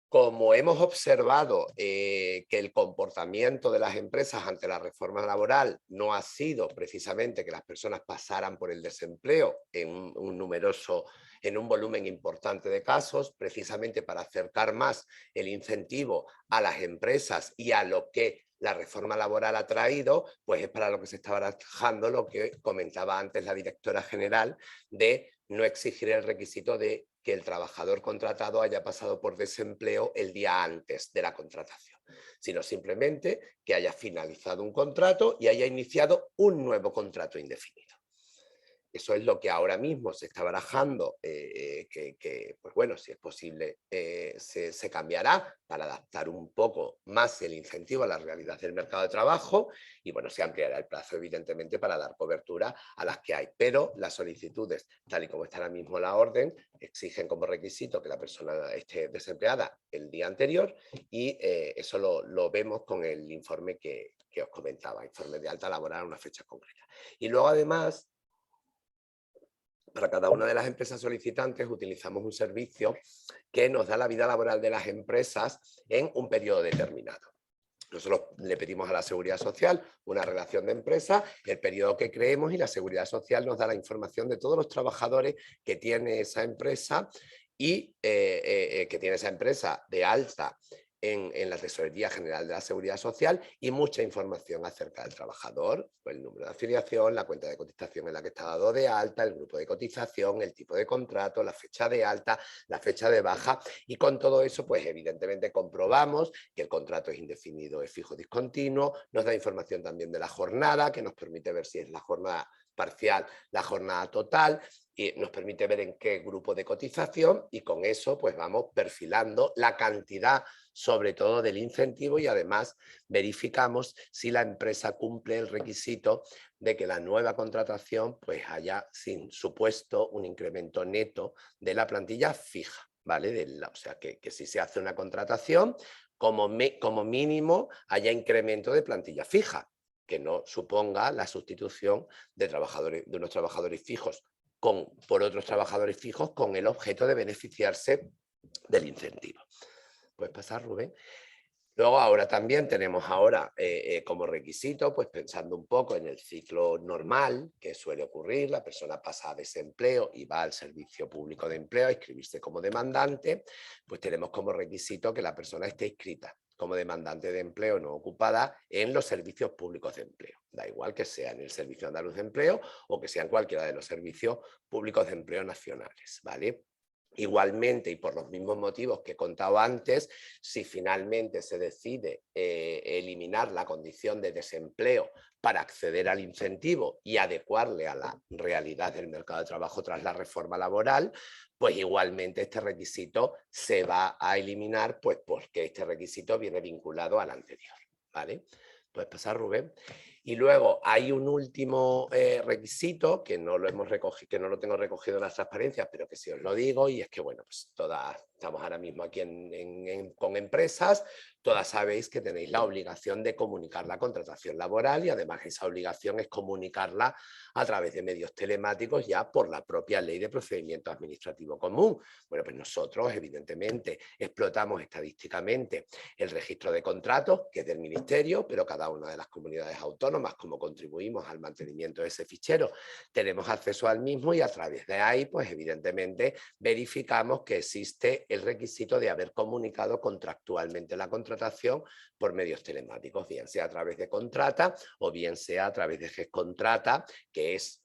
Como hemos observado que el comportamiento de las empresas ante la reforma laboral no ha sido precisamente que las personas pasaran por el desempleo en un volumen importante de casos, precisamente para acercar más el incentivo a las empresas y a lo que la reforma laboral ha traído, pues es para lo que se está barajando lo que comentaba antes la directora general de no exigir el requisito de que el trabajador contratado haya pasado por desempleo el día antes de la contratación, sino simplemente que haya finalizado un contrato y haya iniciado un nuevo contrato indefinido. Eso es lo que ahora mismo se está barajando, pues bueno, si es posible, se cambiará para adaptar un poco más el incentivo a la realidad del mercado de trabajo y bueno, se ampliará el plazo, evidentemente, para dar cobertura a las que hay. Pero las solicitudes, tal y como está ahora mismo la orden, exigen como requisito que la persona esté desempleada el día anterior y eso lo vemos con el informe que os comentaba, informe de alta laboral a una fecha concreta. Y luego, además, para cada una de las empresas solicitantes utilizamos un servicio que nos da la vida laboral de las empresas en un periodo determinado. Nosotros le pedimos a la Seguridad Social una relación de empresa, el periodo que creemos y la Seguridad Social nos da la información de todos los trabajadores que tiene esa empresa y que tiene esa empresa de alta en la Tesorería General de la Seguridad Social y mucha información acerca del trabajador, el número de afiliación, la cuenta de cotización en la que está dado de alta, el grupo de cotización, el tipo de contrato, la fecha de alta, la fecha de baja y con todo eso pues evidentemente comprobamos que el contrato es indefinido, es fijo, discontinuo, nos da información también de la jornada que nos permite ver si es la jornada parcial, la jornada total y nos permite ver en qué grupo de cotización y con eso pues vamos perfilando la cantidad sobre todo del incentivo y además verificamos si la empresa cumple el requisito de que la nueva contratación pues haya supuesto un incremento neto de la plantilla fija, ¿vale? O sea que si se hace una contratación como mínimo haya incremento de plantilla fija, que no suponga la sustitución de unos trabajadores fijos por otros trabajadores fijos con el objeto de beneficiarse del incentivo. Puedes pasar, Rubén. Luego ahora también tenemos como requisito, pues pensando un poco en el ciclo normal que suele ocurrir, la persona pasa a desempleo y va al servicio público de empleo a inscribirse como demandante, pues tenemos como requisito que la persona esté inscrita como demandante de empleo no ocupada en los servicios públicos de empleo. Da igual que sea en el Servicio Andaluz de Empleo o que sea en cualquiera de los servicios públicos de empleo nacionales, ¿vale? Igualmente, y por los mismos motivos que he contado antes, si finalmente se decide eliminar la condición de desempleo para acceder al incentivo y adecuarle a la realidad del mercado de trabajo tras la reforma laboral, pues igualmente este requisito se va a eliminar, pues porque este requisito viene vinculado al anterior, ¿vale? Puedes pasar, Rubén. Y luego hay un último requisito que no lo hemos recogido, que no lo tengo recogido en las transparencias, pero que sí os lo digo, y es que bueno, pues todas estamos ahora mismo aquí con empresas, todas sabéis que tenéis la obligación de comunicar la contratación laboral y además esa obligación es comunicarla a través de medios telemáticos ya por la propia Ley de Procedimiento Administrativo Común. Bueno, pues nosotros evidentemente explotamos estadísticamente el registro de contratos, que es del Ministerio, pero cada una de las comunidades autónomas, como contribuimos al mantenimiento de ese fichero, tenemos acceso al mismo y a través de ahí, pues evidentemente verificamos que existe el requisito de haber comunicado contractualmente la contratación por medios telemáticos, bien sea a través de Contrata o bien sea a través de GESContrata, que es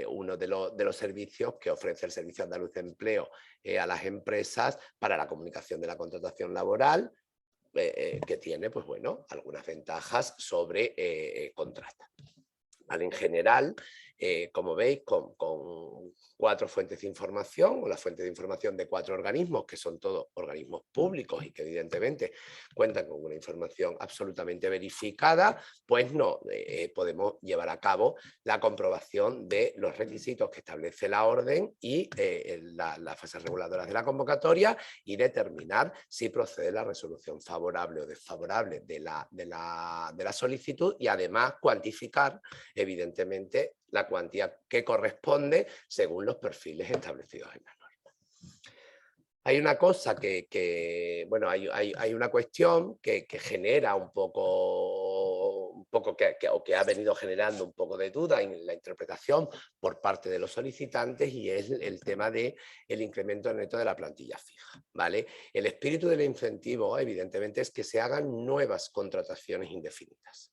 uno de los servicios que ofrece el Servicio Andaluz de Empleo a las empresas para la comunicación de la contratación laboral, que tiene, pues bueno, algunas ventajas sobre Contrata. Vale, en general, como veis, con 4 fuentes de información, o la fuente de información de 4 organismos, que son todos organismos públicos y que evidentemente cuentan con una información absolutamente verificada, pues no podemos llevar a cabo la comprobación de los requisitos que establece la orden y las fases reguladoras de la convocatoria, y determinar si procede la resolución favorable o desfavorable de la solicitud, y además cuantificar evidentemente la cuantía que corresponde según los perfiles establecidos en la norma. Hay una cosa bueno, hay una cuestión que genera un poco que ha venido generando un poco de duda en la interpretación por parte de los solicitantes, y es el tema del incremento neto de la plantilla fija, ¿vale? El espíritu del incentivo, evidentemente, es que se hagan nuevas contrataciones indefinidas.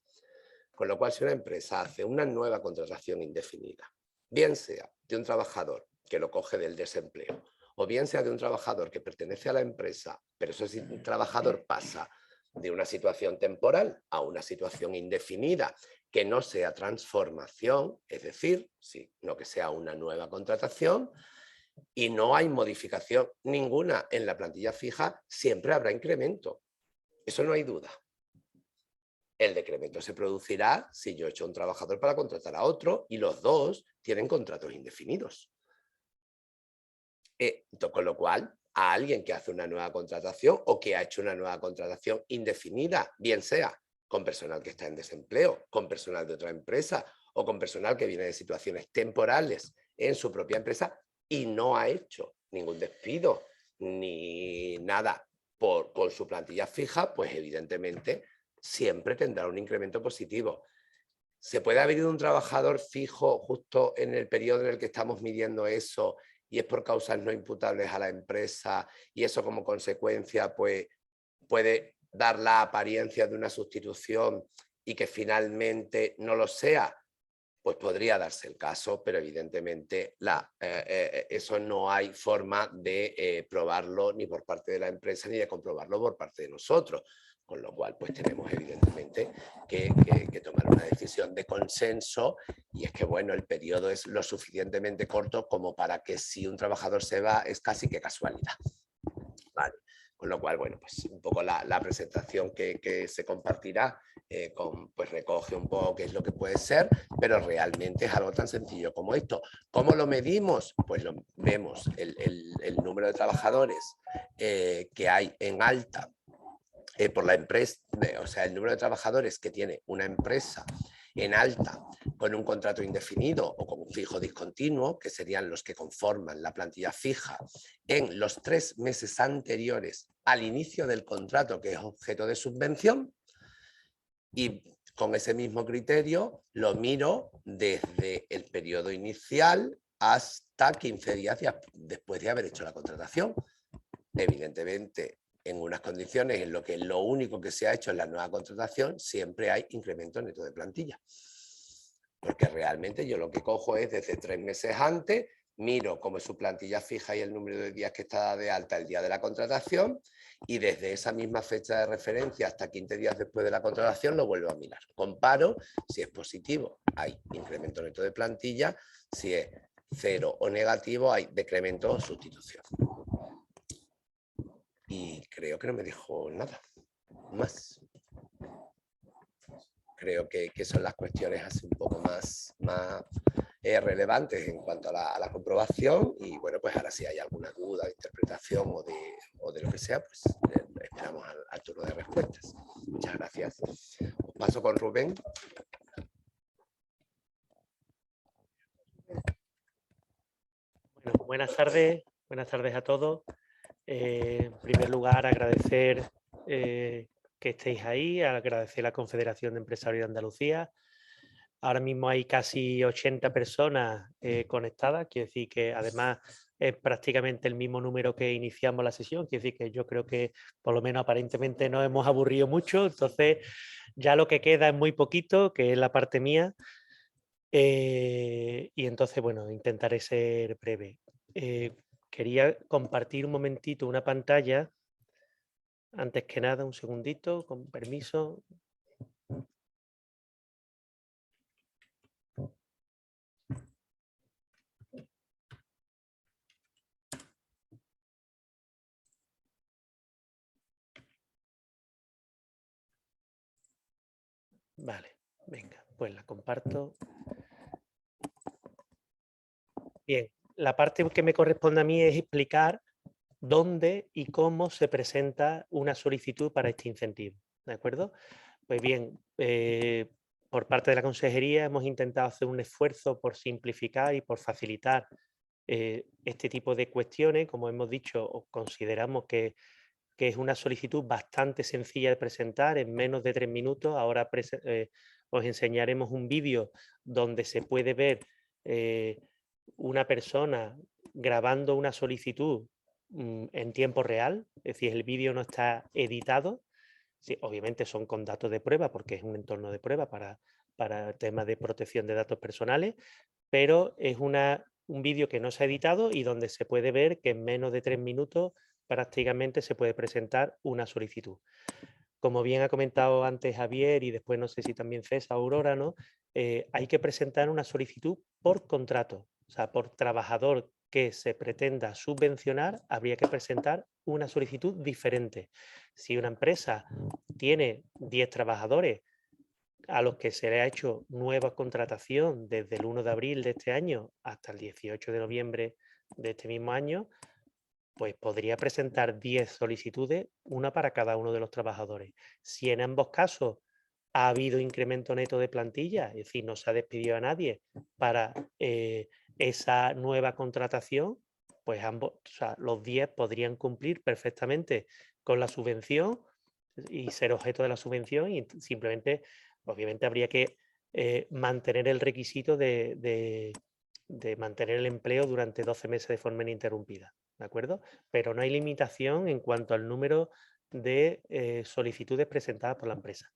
Con lo cual, si una empresa hace una nueva contratación indefinida, bien sea de un trabajador que lo coge del desempleo, o bien sea de un trabajador que pertenece a la empresa, pero ese trabajador pasa de una situación temporal a una situación indefinida, que no sea transformación, es decir, sino que sea una nueva contratación, y no hay modificación ninguna en la plantilla fija, siempre habrá incremento. Eso no hay duda. El decremento se producirá si yo echo a un trabajador para contratar a otro y los dos tienen contratos indefinidos. Con lo cual, a alguien que hace una nueva contratación o que ha hecho una nueva contratación indefinida, bien sea con personal que está en desempleo, con personal de otra empresa o con personal que viene de situaciones temporales en su propia empresa y no ha hecho ningún despido ni nada con su plantilla fija, pues evidentemente siempre tendrá un incremento positivo. ¿Se puede haber ido un trabajador fijo justo en el periodo en el que estamos midiendo eso y es por causas no imputables a la empresa, y eso como consecuencia pues puede dar la apariencia de una sustitución y que finalmente no lo sea? Pues podría darse el caso, pero evidentemente eso no hay forma de probarlo ni por parte de la empresa ni de comprobarlo por parte de nosotros. Con lo cual, pues tenemos evidentemente que tomar una decisión de consenso, y es que, bueno, el periodo es lo suficientemente corto como para que si un trabajador se va es casi que casualidad. Vale. Con lo cual, bueno, pues un poco la presentación que se compartirá pues recoge un poco qué es lo que puede ser, pero realmente es algo tan sencillo como esto. ¿Cómo lo medimos? Pues lo vemos el número de trabajadores que hay en alta por la empresa, o sea, el número de trabajadores que tiene una empresa en alta con un contrato indefinido o con un fijo discontinuo, que serían los que conforman la plantilla fija, en los 3 meses anteriores al inicio del contrato que es objeto de subvención, y con ese mismo criterio lo miro desde el periodo inicial hasta 15 días después de haber hecho la contratación. Evidentemente, en unas condiciones en lo que lo único que se ha hecho en la nueva contratación, siempre hay incremento neto de plantilla. Porque realmente yo lo que cojo es desde 3 meses antes, miro cómo es su plantilla fija y el número de días que está de alta el día de la contratación, y desde esa misma fecha de referencia hasta 15 días después de la contratación lo vuelvo a mirar. Comparo si es positivo, hay incremento neto de plantilla, si es cero o negativo, hay decremento o sustitución. Y creo que no me dijo nada más. Creo que son las cuestiones así un poco más relevantes en cuanto a la comprobación, y bueno, pues ahora si hay alguna duda de interpretación o de lo que sea, pues esperamos al turno de respuestas. Muchas gracias. Os paso con Rubén. Bueno, buenas tardes a todos. En primer lugar, agradecer que estéis ahí, agradecer a la Confederación de Empresarios de Andalucía. Ahora mismo hay casi 80 personas conectadas, quiere decir que además es prácticamente el mismo número que iniciamos la sesión, quiere decir que yo creo que por lo menos aparentemente no hemos aburrido mucho, entonces ya lo que queda es muy poquito, que es la parte mía, y entonces, bueno, intentaré ser breve. Quería compartir un momentito una pantalla. Antes que nada, un segundito, con permiso. Vale, venga, pues la comparto. Bien, la parte que me corresponde a mí es explicar dónde y cómo se presenta una solicitud para este incentivo, ¿de acuerdo? Pues bien, por parte de la consejería hemos intentado hacer un esfuerzo por simplificar y por facilitar este tipo de cuestiones. Como hemos dicho, consideramos que es una solicitud bastante sencilla de presentar, en menos de 3 minutos. Ahora os enseñaremos un vídeo donde se puede ver una persona grabando una solicitud en tiempo real, es decir, el vídeo no está editado. Sí, obviamente son con datos de prueba porque es un entorno de prueba para temas de protección de datos personales, pero es un vídeo que no se ha editado y donde se puede ver que en menos de 3 minutos prácticamente se puede presentar una solicitud. Como bien ha comentado antes Javier y después no sé si también César o Aurora, ¿no? Hay que presentar una solicitud por contrato, o sea, por trabajador que se pretenda subvencionar, habría que presentar una solicitud diferente. Si una empresa tiene 10 trabajadores a los que se le ha hecho nueva contratación desde el 1 de abril de este año hasta el 18 de noviembre de este mismo año, pues podría presentar 10 solicitudes, una para cada uno de los trabajadores. Si en ambos casos ha habido incremento neto de plantilla, es decir, no se ha despedido a nadie para esa nueva contratación, pues ambos, o sea, los 10 podrían cumplir perfectamente con la subvención y ser objeto de la subvención y simplemente, obviamente, habría que mantener el requisito de mantener el empleo durante 12 meses de forma ininterrumpida, ¿de acuerdo? Pero no hay limitación en cuanto al número de solicitudes presentadas por la empresa.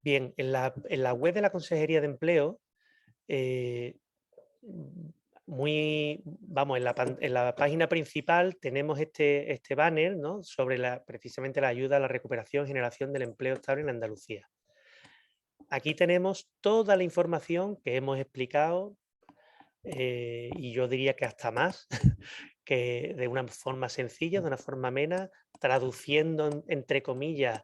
Bien, en la web de la Consejería de Empleo, vamos, en la página principal tenemos este banner, ¿no? Sobre precisamente la ayuda a la recuperación y generación del empleo estable en Andalucía. Aquí tenemos toda la información que hemos explicado y yo diría que hasta más, que de una forma sencilla, de una forma amena, traduciendo entre comillas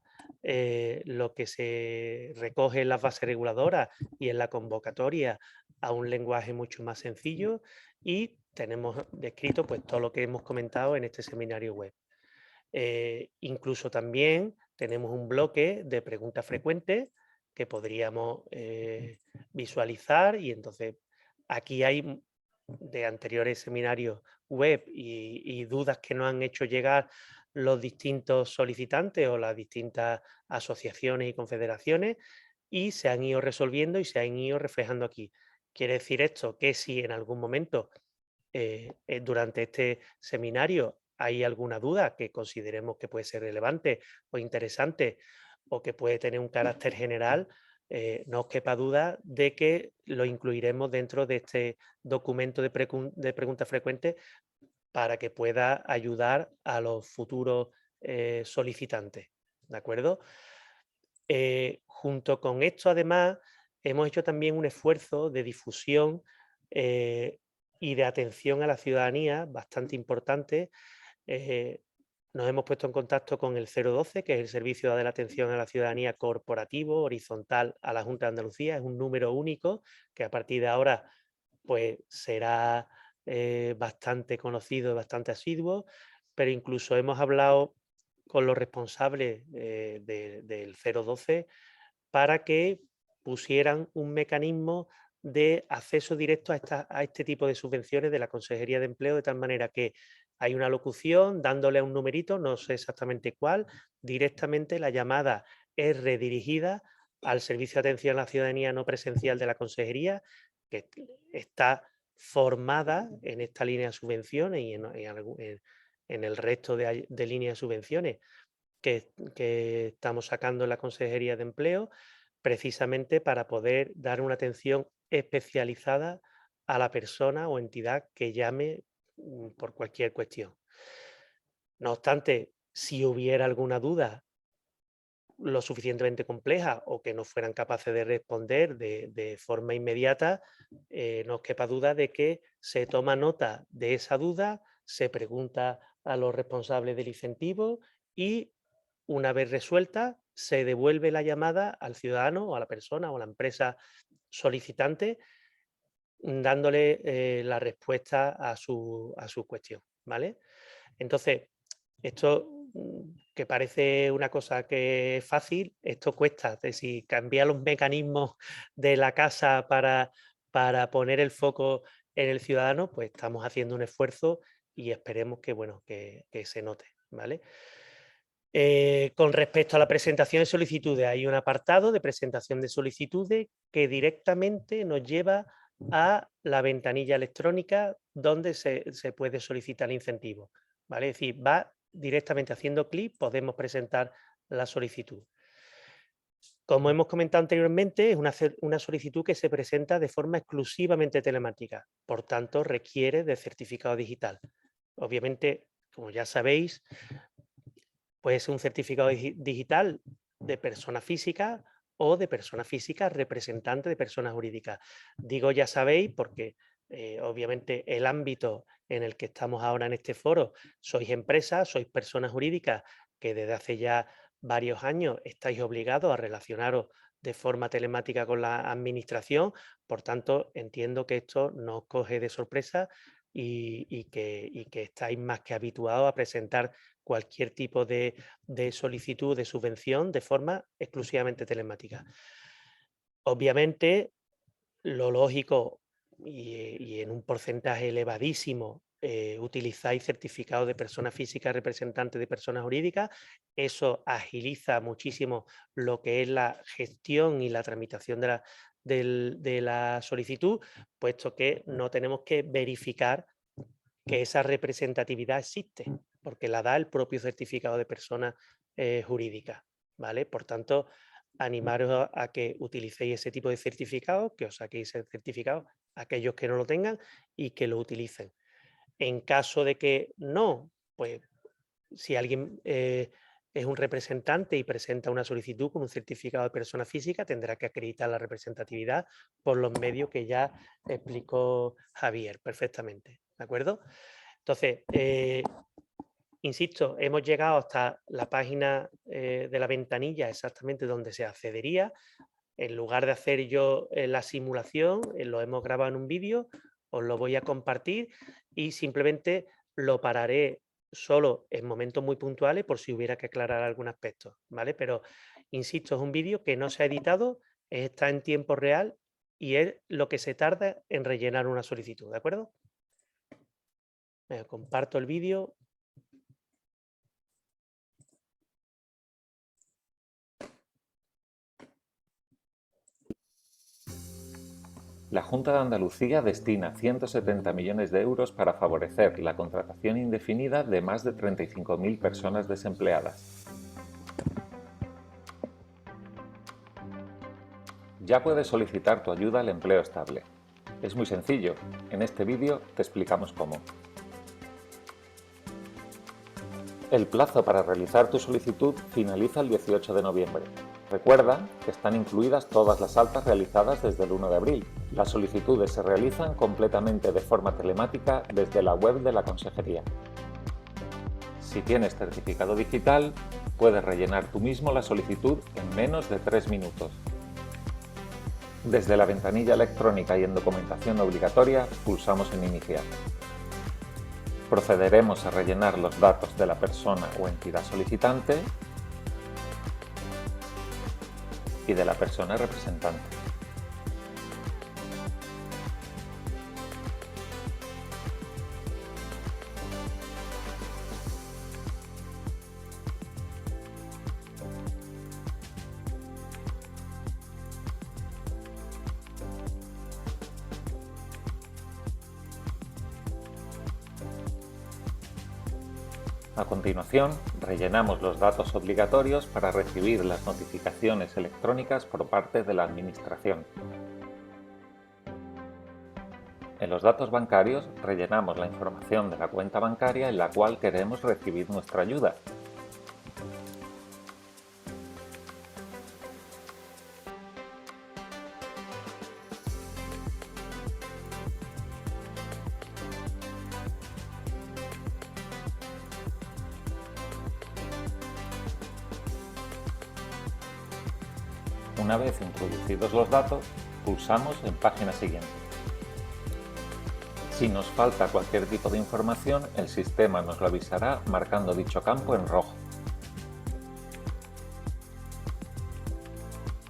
lo que se recoge en las bases reguladoras y en la convocatoria a un lenguaje mucho más sencillo, y tenemos descrito pues todo lo que hemos comentado en este seminario web. Incluso también tenemos un bloque de preguntas frecuentes que podríamos visualizar, y entonces aquí hay de anteriores seminarios web y dudas que nos han hecho llegar los distintos solicitantes o las distintas asociaciones y confederaciones, y se han ido resolviendo y se han ido reflejando aquí. Quiere decir esto que si en algún momento durante este seminario hay alguna duda que consideremos que puede ser relevante o interesante o que puede tener un carácter general, no os quepa duda de que lo incluiremos dentro de este documento de preguntas frecuentes para que pueda ayudar a los futuros solicitantes. ¿De acuerdo? Junto con esto, además, hemos hecho también un esfuerzo de difusión y de atención a la ciudadanía bastante importante. Nos hemos puesto en contacto con el 012, que es el Servicio de Atención a la Ciudadanía corporativo, horizontal a la Junta de Andalucía. Es un número único que a partir de ahora pues, será bastante conocido, bastante asiduo, pero incluso hemos hablado con los responsables del 012 para que pusieran un mecanismo de acceso directo a este tipo de subvenciones de la Consejería de Empleo, de tal manera que hay una locución dándole a un numerito, no sé exactamente cuál, directamente la llamada es redirigida al Servicio de Atención a la Ciudadanía no presencial de la Consejería, que está formada en esta línea de subvenciones y en el resto de líneas de subvenciones que estamos sacando en la Consejería de Empleo, precisamente para poder dar una atención especializada a la persona o entidad que llame por cualquier cuestión. No obstante, si hubiera alguna duda lo suficientemente compleja o que no fueran capaces de responder de forma inmediata, no os quepa duda de que se toma nota de esa duda, se pregunta a los responsables del incentivo y una vez resuelta, se devuelve la llamada al ciudadano o a la persona o a la empresa solicitante, dándole la respuesta a su cuestión, ¿vale? Entonces, esto que parece una cosa que es fácil, esto cuesta. Es decir, cambiar los mecanismos de la casa para poner el foco en el ciudadano, pues estamos haciendo un esfuerzo y esperemos que, bueno, que se note, ¿vale? Con respecto a la presentación de solicitudes, hay un apartado de presentación de solicitudes que directamente nos lleva a la ventanilla electrónica donde se puede solicitar incentivo, ¿vale? Es decir, va directamente haciendo clic, podemos presentar la solicitud. Como hemos comentado anteriormente, es una solicitud que se presenta de forma exclusivamente telemática, por tanto requiere de certificado digital. Obviamente, como ya sabéis, puede ser un certificado digital de persona física o de persona física representante de personas jurídicas. Digo ya sabéis porque obviamente el ámbito en el que estamos ahora en este foro, sois empresas, sois personas jurídicas que desde hace ya varios años estáis obligados a relacionaros de forma telemática con la administración, por tanto entiendo que esto no os coge de sorpresa y que estáis más que habituados a presentar cualquier tipo de solicitud de subvención de forma exclusivamente telemática. Obviamente, lo lógico y en un porcentaje elevadísimo utilizáis certificados de persona física representante de personas jurídicas. Eso agiliza muchísimo lo que es la gestión y la tramitación de la solicitud, puesto que no tenemos que verificar que esa representatividad existe, porque la da el propio certificado de persona jurídica, ¿vale? Por tanto, animaros a que utilicéis ese tipo de certificado, que os saquéis el certificado, aquellos que no lo tengan y que lo utilicen. En caso de que no, pues si alguien es un representante y presenta una solicitud con un certificado de persona física, tendrá que acreditar la representatividad por los medios que ya explicó Javier perfectamente, ¿de acuerdo? Entonces, insisto, hemos llegado hasta la página de la ventanilla exactamente donde se accedería. En lugar de hacer yo la simulación, lo hemos grabado en un vídeo, os lo voy a compartir y simplemente lo pararé solo en momentos muy puntuales por si hubiera que aclarar algún aspecto, ¿vale? Pero, insisto, es un vídeo que no se ha editado, está en tiempo real y es lo que se tarda en rellenar una solicitud, ¿de acuerdo? Comparto el vídeo. La Junta de Andalucía destina 170 millones de euros para favorecer la contratación indefinida de más de 35.000 personas desempleadas. Ya puedes solicitar tu ayuda al empleo estable. Es muy sencillo, en este vídeo te explicamos cómo. El plazo para realizar tu solicitud finaliza el 18 de noviembre. Recuerda que están incluidas todas las altas realizadas desde el 1 de abril. Las solicitudes se realizan completamente de forma telemática desde la web de la Consejería. Si tienes certificado digital, puedes rellenar tú mismo la solicitud en menos de 3 minutos. Desde la ventanilla electrónica y en documentación obligatoria, pulsamos en Iniciar. Procederemos a rellenar los datos de la persona o entidad solicitante y de la persona representante. A continuación, rellenamos los datos obligatorios para recibir las notificaciones electrónicas por parte de la Administración. En los datos bancarios rellenamos la información de la cuenta bancaria en la cual queremos recibir nuestra ayuda. Una vez introducidos los datos, pulsamos en Página siguiente. Si nos falta cualquier tipo de información, el sistema nos lo avisará marcando dicho campo en rojo.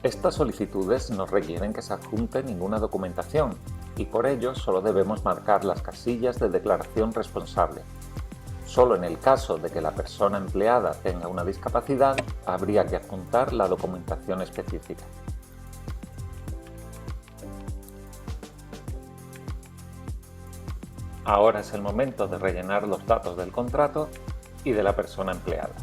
Estas solicitudes no requieren que se adjunte ninguna documentación y por ello solo debemos marcar las casillas de declaración responsable. Solo en el caso de que la persona empleada tenga una discapacidad, habría que adjuntar la documentación específica. Ahora es el momento de rellenar los datos del contrato y de la persona empleada.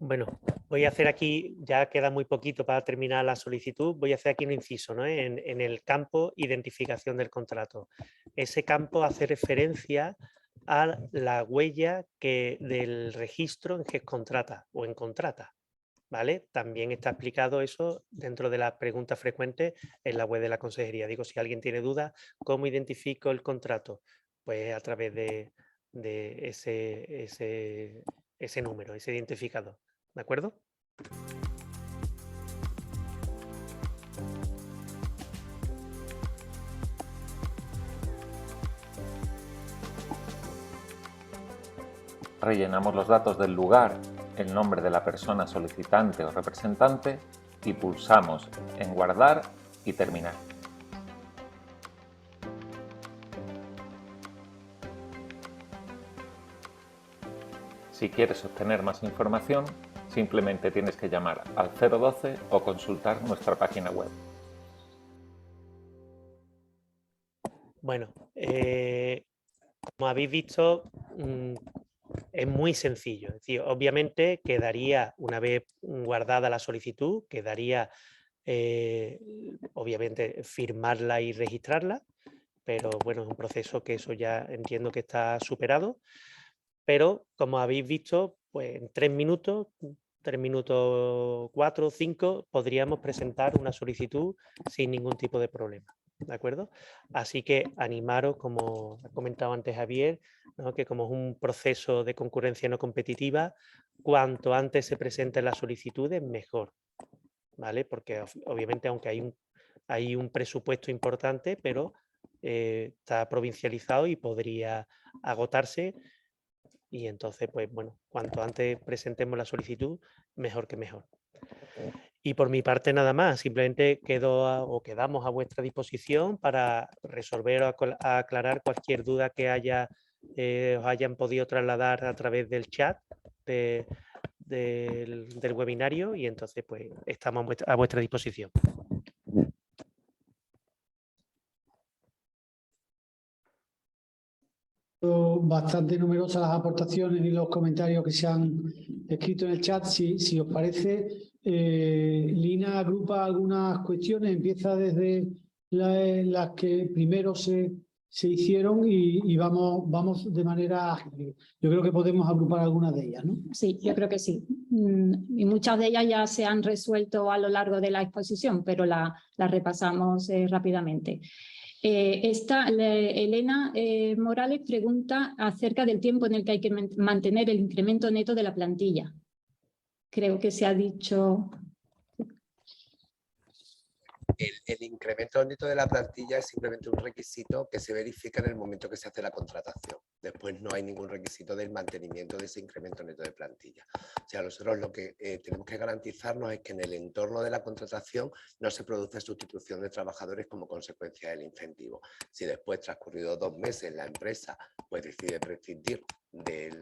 Bueno, voy a hacer aquí, ya queda muy poquito para terminar la solicitud, voy a hacer aquí un inciso, ¿no? En el campo identificación del contrato. Ese campo hace referencia a la huella del registro en GESContrata o en Contrata, ¿vale? También está explicado eso dentro de las preguntas frecuentes en la web de la consejería. Digo, si alguien tiene dudas, ¿cómo identifico el contrato? Pues a través de ese número, ese identificador. ¿De acuerdo? Rellenamos los datos del lugar, el nombre de la persona solicitante o representante y pulsamos en Guardar y Terminar. Si quieres obtener más información, simplemente tienes que llamar al 012 o consultar nuestra página web. Bueno, como habéis visto, es muy sencillo. Es decir, obviamente quedaría, una vez guardada la solicitud, quedaría obviamente firmarla y registrarla, pero bueno, es un proceso que eso ya entiendo que está superado. Pero como habéis visto, pues en 3 minutos 4 o 5, podríamos presentar una solicitud sin ningún tipo de problema, ¿de acuerdo? Así que animaros, como ha comentado antes Javier, ¿no? Que como es un proceso de concurrencia no competitiva, cuanto antes se presenten las solicitudes, mejor, ¿vale? Porque obviamente aunque hay un presupuesto importante, pero está provincializado y podría agotarse. Y entonces, pues bueno, cuanto antes presentemos la solicitud, mejor que mejor. Y por mi parte nada más, simplemente quedamos a vuestra disposición para resolver o aclarar cualquier duda que os hayan podido trasladar a través del chat del webinario, y entonces pues estamos a vuestra disposición. Bastante numerosas las aportaciones y los comentarios que se han escrito en el chat. Si os parece, Lina agrupa algunas cuestiones, empieza desde las que primero se hicieron y vamos de manera ágil. Yo creo que podemos agrupar algunas de ellas, ¿no? Sí, yo creo que sí. Y muchas de ellas ya se han resuelto a lo largo de la exposición, pero las repasamos rápidamente. Elena Morales pregunta acerca del tiempo en el que hay que mantener el incremento neto de la plantilla. Creo que se ha dicho... El incremento neto de la plantilla es simplemente un requisito que se verifica en el momento que se hace la contratación. Después no hay ningún requisito del mantenimiento de ese incremento neto de plantilla. O sea, nosotros lo que tenemos que garantizarnos es que en el entorno de la contratación no se produce sustitución de trabajadores como consecuencia del incentivo. Si después, transcurridos 2 meses, la empresa pues decide prescindir de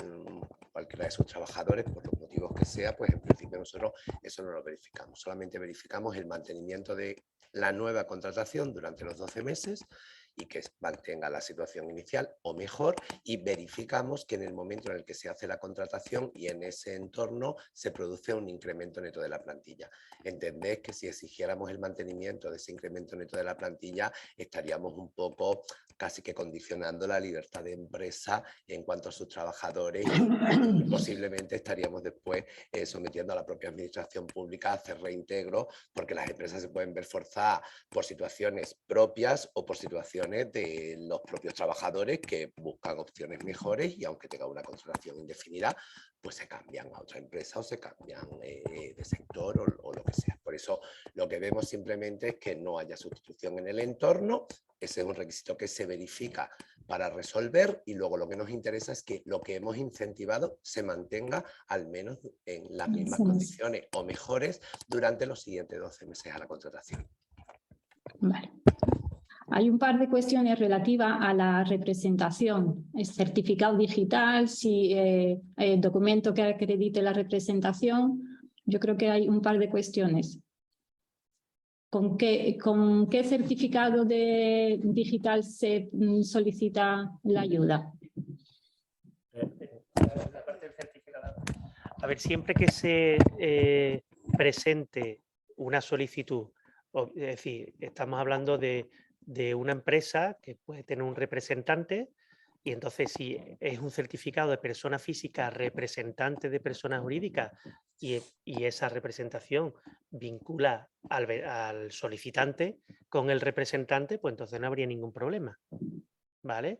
cualquiera de sus trabajadores por los motivos que sea, pues en principio nosotros eso no lo verificamos. Solamente verificamos el mantenimiento de la nueva contratación durante los 12 meses y que mantenga la situación inicial o mejor, y verificamos que en el momento en el que se hace la contratación y en ese entorno se produce un incremento neto de la plantilla. Entendéis que si exigiéramos el mantenimiento de ese incremento neto de la plantilla, estaríamos un poco casi que condicionando la libertad de empresa en cuanto a sus trabajadores y posiblemente estaríamos después sometiendo a la propia administración pública a hacer reintegro, porque las empresas se pueden ver forzadas por situaciones propias o por situaciones de los propios trabajadores que buscan opciones mejores y aunque tengan una contratación indefinida, pues se cambian a otra empresa o se cambian de sector o lo que sea. Por eso lo que vemos simplemente es que no haya sustitución en el entorno. Ese es un requisito que se verifica para resolver y luego lo que nos interesa es que lo que hemos incentivado se mantenga al menos en las mismas condiciones o mejores durante los siguientes 12 meses a la contratación. Vale. Hay un par de cuestiones relativas a la representación. ¿Es certificado digital? Si documento que acredite la representación. Yo creo que hay un par de cuestiones. ¿Con qué certificado digital se solicita la ayuda? A ver, siempre que se presente una solicitud, es decir, estamos hablando de una empresa que puede tener un representante y entonces si es un certificado de persona física representante de persona jurídica y esa representación vincula al solicitante con el representante, pues entonces no habría ningún problema, ¿vale?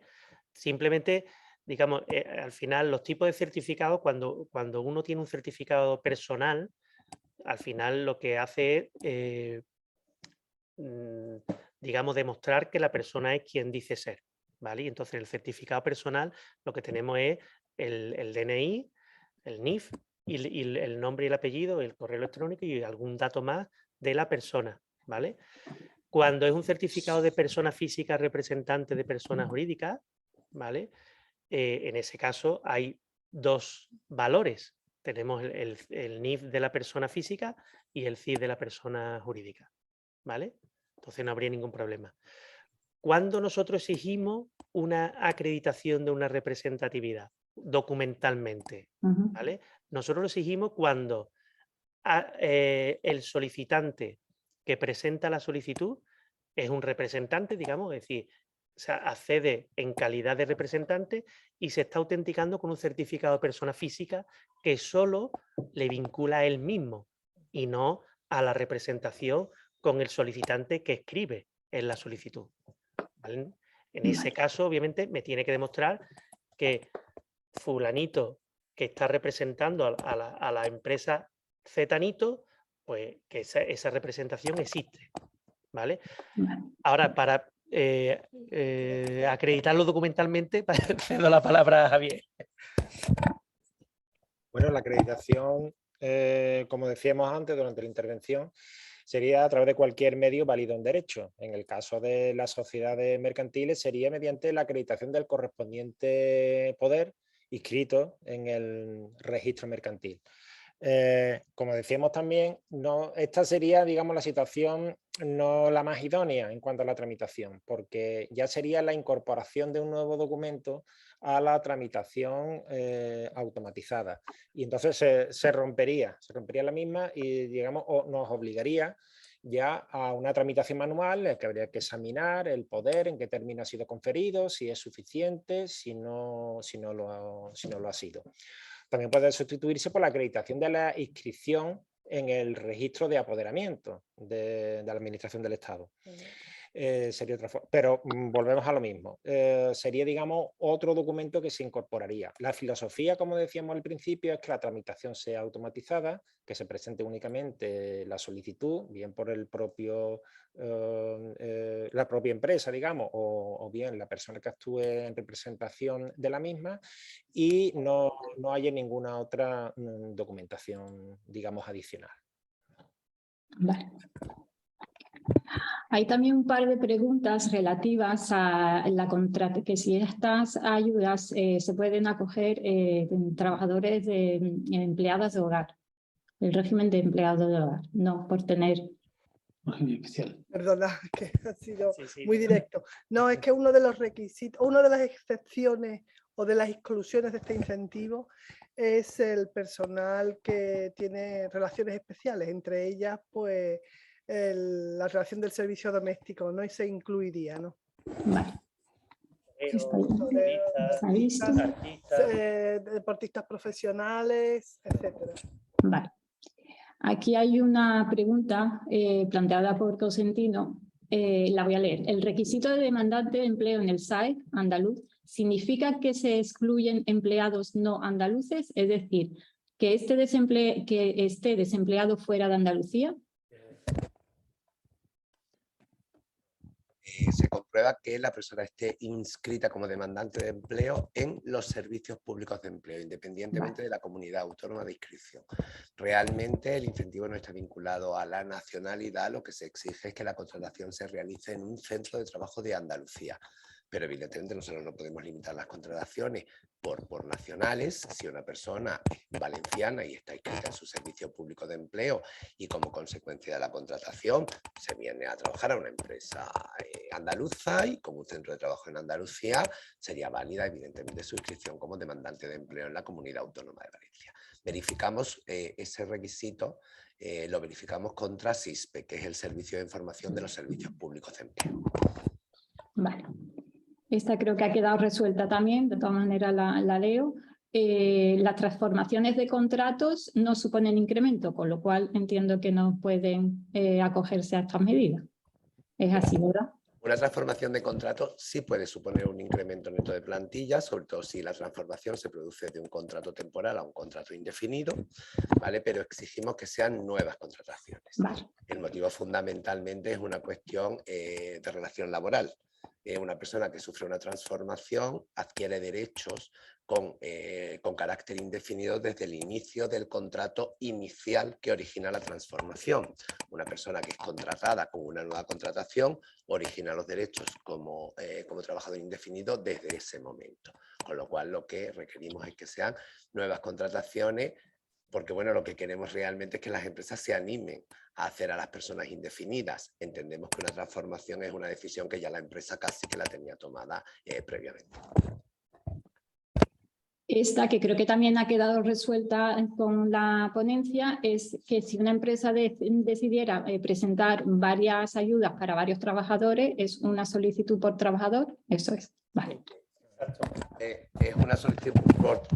Simplemente, digamos, al final los tipos de certificados, cuando uno tiene un certificado personal, al final lo que hace es, digamos, demostrar que la persona es quien dice ser, ¿vale? Y entonces el certificado personal lo que tenemos es el DNI, el NIF y el nombre y el apellido, el correo electrónico y algún dato más de la persona, ¿vale? Cuando es un certificado de persona física representante de persona jurídica, ¿vale? En ese caso hay dos valores. Tenemos el NIF de la persona física y el CIF de la persona jurídica, ¿vale? Entonces no habría ningún problema. ¿Cuándo nosotros exigimos una acreditación de una representatividad documentalmente? ¿Vale? Nosotros lo exigimos cuando el solicitante que presenta la solicitud es un representante, digamos, es decir, accede en calidad de representante y se está autenticando con un certificado de persona física que solo le vincula a él mismo y no a la representación con el solicitante que escribe en la solicitud, ¿vale? En ese caso, obviamente, me tiene que demostrar que fulanito que está representando a la empresa Zetanito, pues que esa representación existe, ¿vale? Ahora, para acreditarlo documentalmente, cedo la palabra a Javier. Bueno, la acreditación, como decíamos antes durante la intervención, sería a través de cualquier medio válido en derecho. En el caso de las sociedades mercantiles sería mediante la acreditación del correspondiente poder inscrito en el registro mercantil. Como decíamos también, esta sería, digamos, la situación no la más idónea en cuanto a la tramitación, porque ya sería la incorporación de un nuevo documento a la tramitación automatizada. Y entonces se rompería la misma y, digamos, nos obligaría ya a una tramitación manual que habría que examinar el poder, en qué término ha sido conferido, si es suficiente, si no lo ha sido. También puede sustituirse por la acreditación de la inscripción en el registro de apoderamiento de la Administración del Estado. Sería otra forma, pero volvemos a lo mismo. Sería, digamos, otro documento que se incorporaría. La filosofía, como decíamos al principio, es que la tramitación sea automatizada, que se presente únicamente la solicitud, bien por el propio, la propia empresa, digamos, o bien la persona que actúe en representación de la misma, y no haya ninguna otra documentación, digamos, adicional. Vale. Hay también un par de preguntas relativas a la contratación, que si estas ayudas se pueden acoger trabajadores empleadas de hogar, el régimen de empleados de hogar, no por tener Régimen especial. Perdona, que ha sido Sí. muy directo. No, es que uno de los requisitos, una de las excepciones o de las exclusiones de este incentivo es el personal que tiene relaciones especiales, entre ellas, pues, la relación del servicio doméstico, ¿no? Y se incluiría, ¿no? Vale. Está visto. Deportistas profesionales, etcétera. Vale. Aquí hay una pregunta planteada por Cosentino. La voy a leer. ¿El requisito de demandante de empleo en el SAE andaluz significa que se excluyen empleados no andaluces? Es decir, que esté desempleado fuera de Andalucía. Se comprueba que la persona esté inscrita como demandante de empleo en los servicios públicos de empleo, independientemente de la comunidad autónoma de inscripción. Realmente el incentivo no está vinculado a la nacionalidad, lo que se exige es que la contratación se realice en un centro de trabajo de Andalucía. Pero evidentemente nosotros no podemos limitar las contrataciones por nacionales. Si una persona es valenciana y está inscrita en su servicio público de empleo y como consecuencia de la contratación se viene a trabajar a una empresa andaluza y como un centro de trabajo en Andalucía, sería válida evidentemente su inscripción como demandante de empleo en la Comunidad Autónoma de Valencia. Verificamos ese requisito, lo verificamos contra SISPE, que es el Servicio de Información de los Servicios Públicos de Empleo. Vale. Esta creo que ha quedado resuelta también, de todas maneras la leo. Las transformaciones de contratos no suponen incremento, con lo cual entiendo que no pueden acogerse a estas medidas. Es así, ¿verdad? Una transformación de contrato sí puede suponer un incremento neto de plantilla, sobre todo si la transformación se produce de un contrato temporal a un contrato indefinido, ¿vale? Pero exigimos que sean nuevas contrataciones. Vale. El motivo fundamentalmente es una cuestión de relación laboral. Una persona que sufre una transformación adquiere derechos con carácter indefinido desde el inicio del contrato inicial que origina la transformación. Una persona que es contratada con una nueva contratación origina los derechos como trabajador indefinido desde ese momento. Con lo cual lo que requerimos es que sean nuevas contrataciones, porque bueno, lo que queremos realmente es que las empresas se animen a hacer a las personas indefinidas. Entendemos que una transformación es una decisión que ya la empresa casi que la tenía tomada previamente. Esta, que creo que también ha quedado resuelta con la ponencia, es que si una empresa decidiera presentar varias ayudas para varios trabajadores, es una solicitud por trabajador. Eso es. Vale. Es una solicitud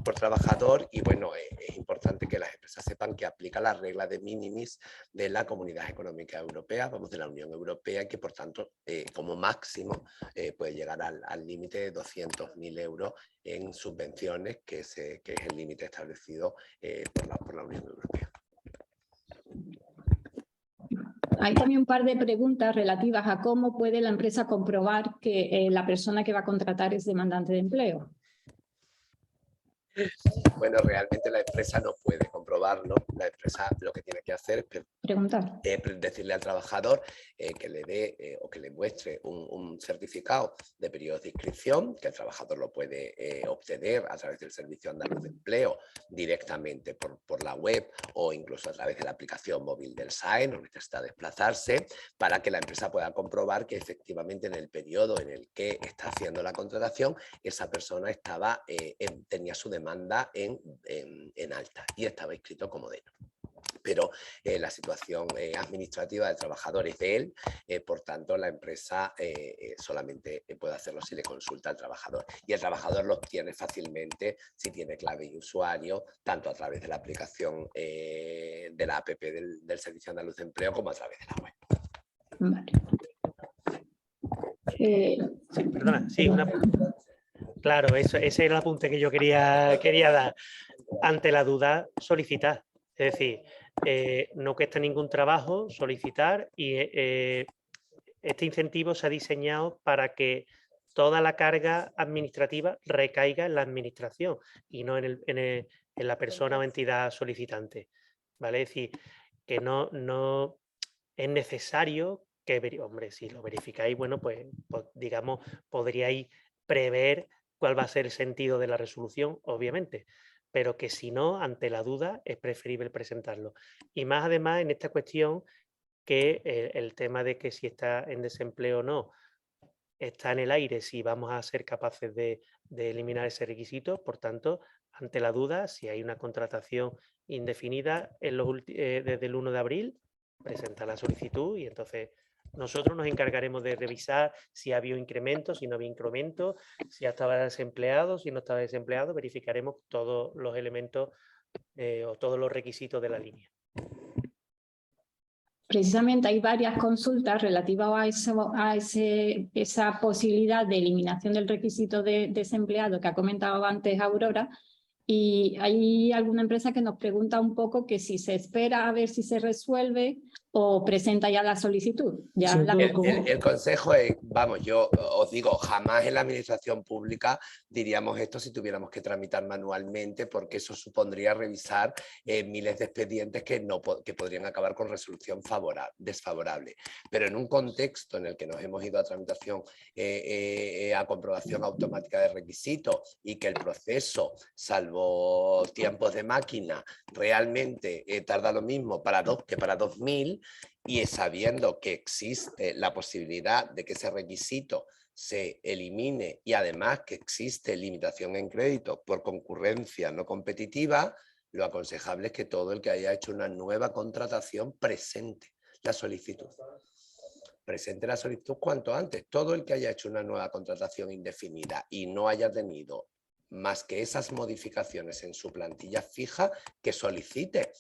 por trabajador y bueno, es importante que las empresas sepan que aplica la regla de minimis de la Comunidad Económica Europea, vamos, de la Unión Europea, y que por tanto como máximo puede llegar al límite de 200.000 euros en subvenciones, que es el límite establecido por la Unión Europea. Hay también un par de preguntas relativas a cómo puede la empresa comprobar que la persona que va a contratar es demandante de empleo. Bueno, realmente la empresa no puede comprobarlo. La empresa lo que tiene que hacer es decirle al trabajador que le dé o que le muestre un certificado de periodo de inscripción, que el trabajador lo puede obtener a través del Servicio Andaluz de Empleo directamente por la web o incluso a través de la aplicación móvil del SAE, no necesita desplazarse, para que la empresa pueda comprobar que efectivamente en el periodo en el que está haciendo la contratación, esa persona tenía su demanda en alta y estaba inscrito como DENO. Pero la situación administrativa del trabajador es de él, por tanto la empresa solamente puede hacerlo si le consulta al trabajador, y el trabajador lo obtiene fácilmente si tiene clave y usuario, tanto a través de la aplicación de la APP del Servicio Andaluz de Empleo como a través de la web. Vale. Perdona, sí, claro, ese era el apunte que yo quería dar. Ante la duda, solicitar. Es decir, no cuesta ningún trabajo solicitar, y este incentivo se ha diseñado para que toda la carga administrativa recaiga en la administración y no en la persona o entidad solicitante. ¿Vale? Es decir, que no es necesario que, hombre, si lo verificáis, bueno, pues digamos, podríais prever cuál va a ser el sentido de la resolución, obviamente, pero que si no, ante la duda, es preferible presentarlo. Y más además en esta cuestión que el tema de que si está en desempleo o no está en el aire, si vamos a ser capaces de eliminar ese requisito. Por tanto, ante la duda, si hay una contratación indefinida desde el 1 de abril, presenta la solicitud y entonces nosotros nos encargaremos de revisar si ha habido incremento, si no había incremento, si estaba desempleado, si no estaba desempleado, verificaremos todos los elementos o todos los requisitos de la línea. Precisamente hay varias consultas relativas a esa posibilidad de eliminación del requisito de desempleado que ha comentado antes Aurora, y hay alguna empresa que nos pregunta un poco que si se espera a ver si se resuelve o presenta ya la solicitud. Ya el consejo es, vamos, yo os digo, jamás en la administración pública diríamos esto si tuviéramos que tramitar manualmente, porque eso supondría revisar miles de expedientes que podrían acabar con resolución desfavorable. Pero en un contexto en el que nos hemos ido a tramitación, a comprobación automática de requisitos y que el proceso, salvo tiempos de máquina, realmente tarda lo mismo que para 2000, y sabiendo que existe la posibilidad de que ese requisito se elimine y además que existe limitación en crédito por concurrencia no competitiva, lo aconsejable es que todo el que haya hecho una nueva contratación presente la solicitud. Presente la solicitud cuanto antes. Todo el que haya hecho una nueva contratación indefinida y no haya tenido más que esas modificaciones en su plantilla fija, que solicite.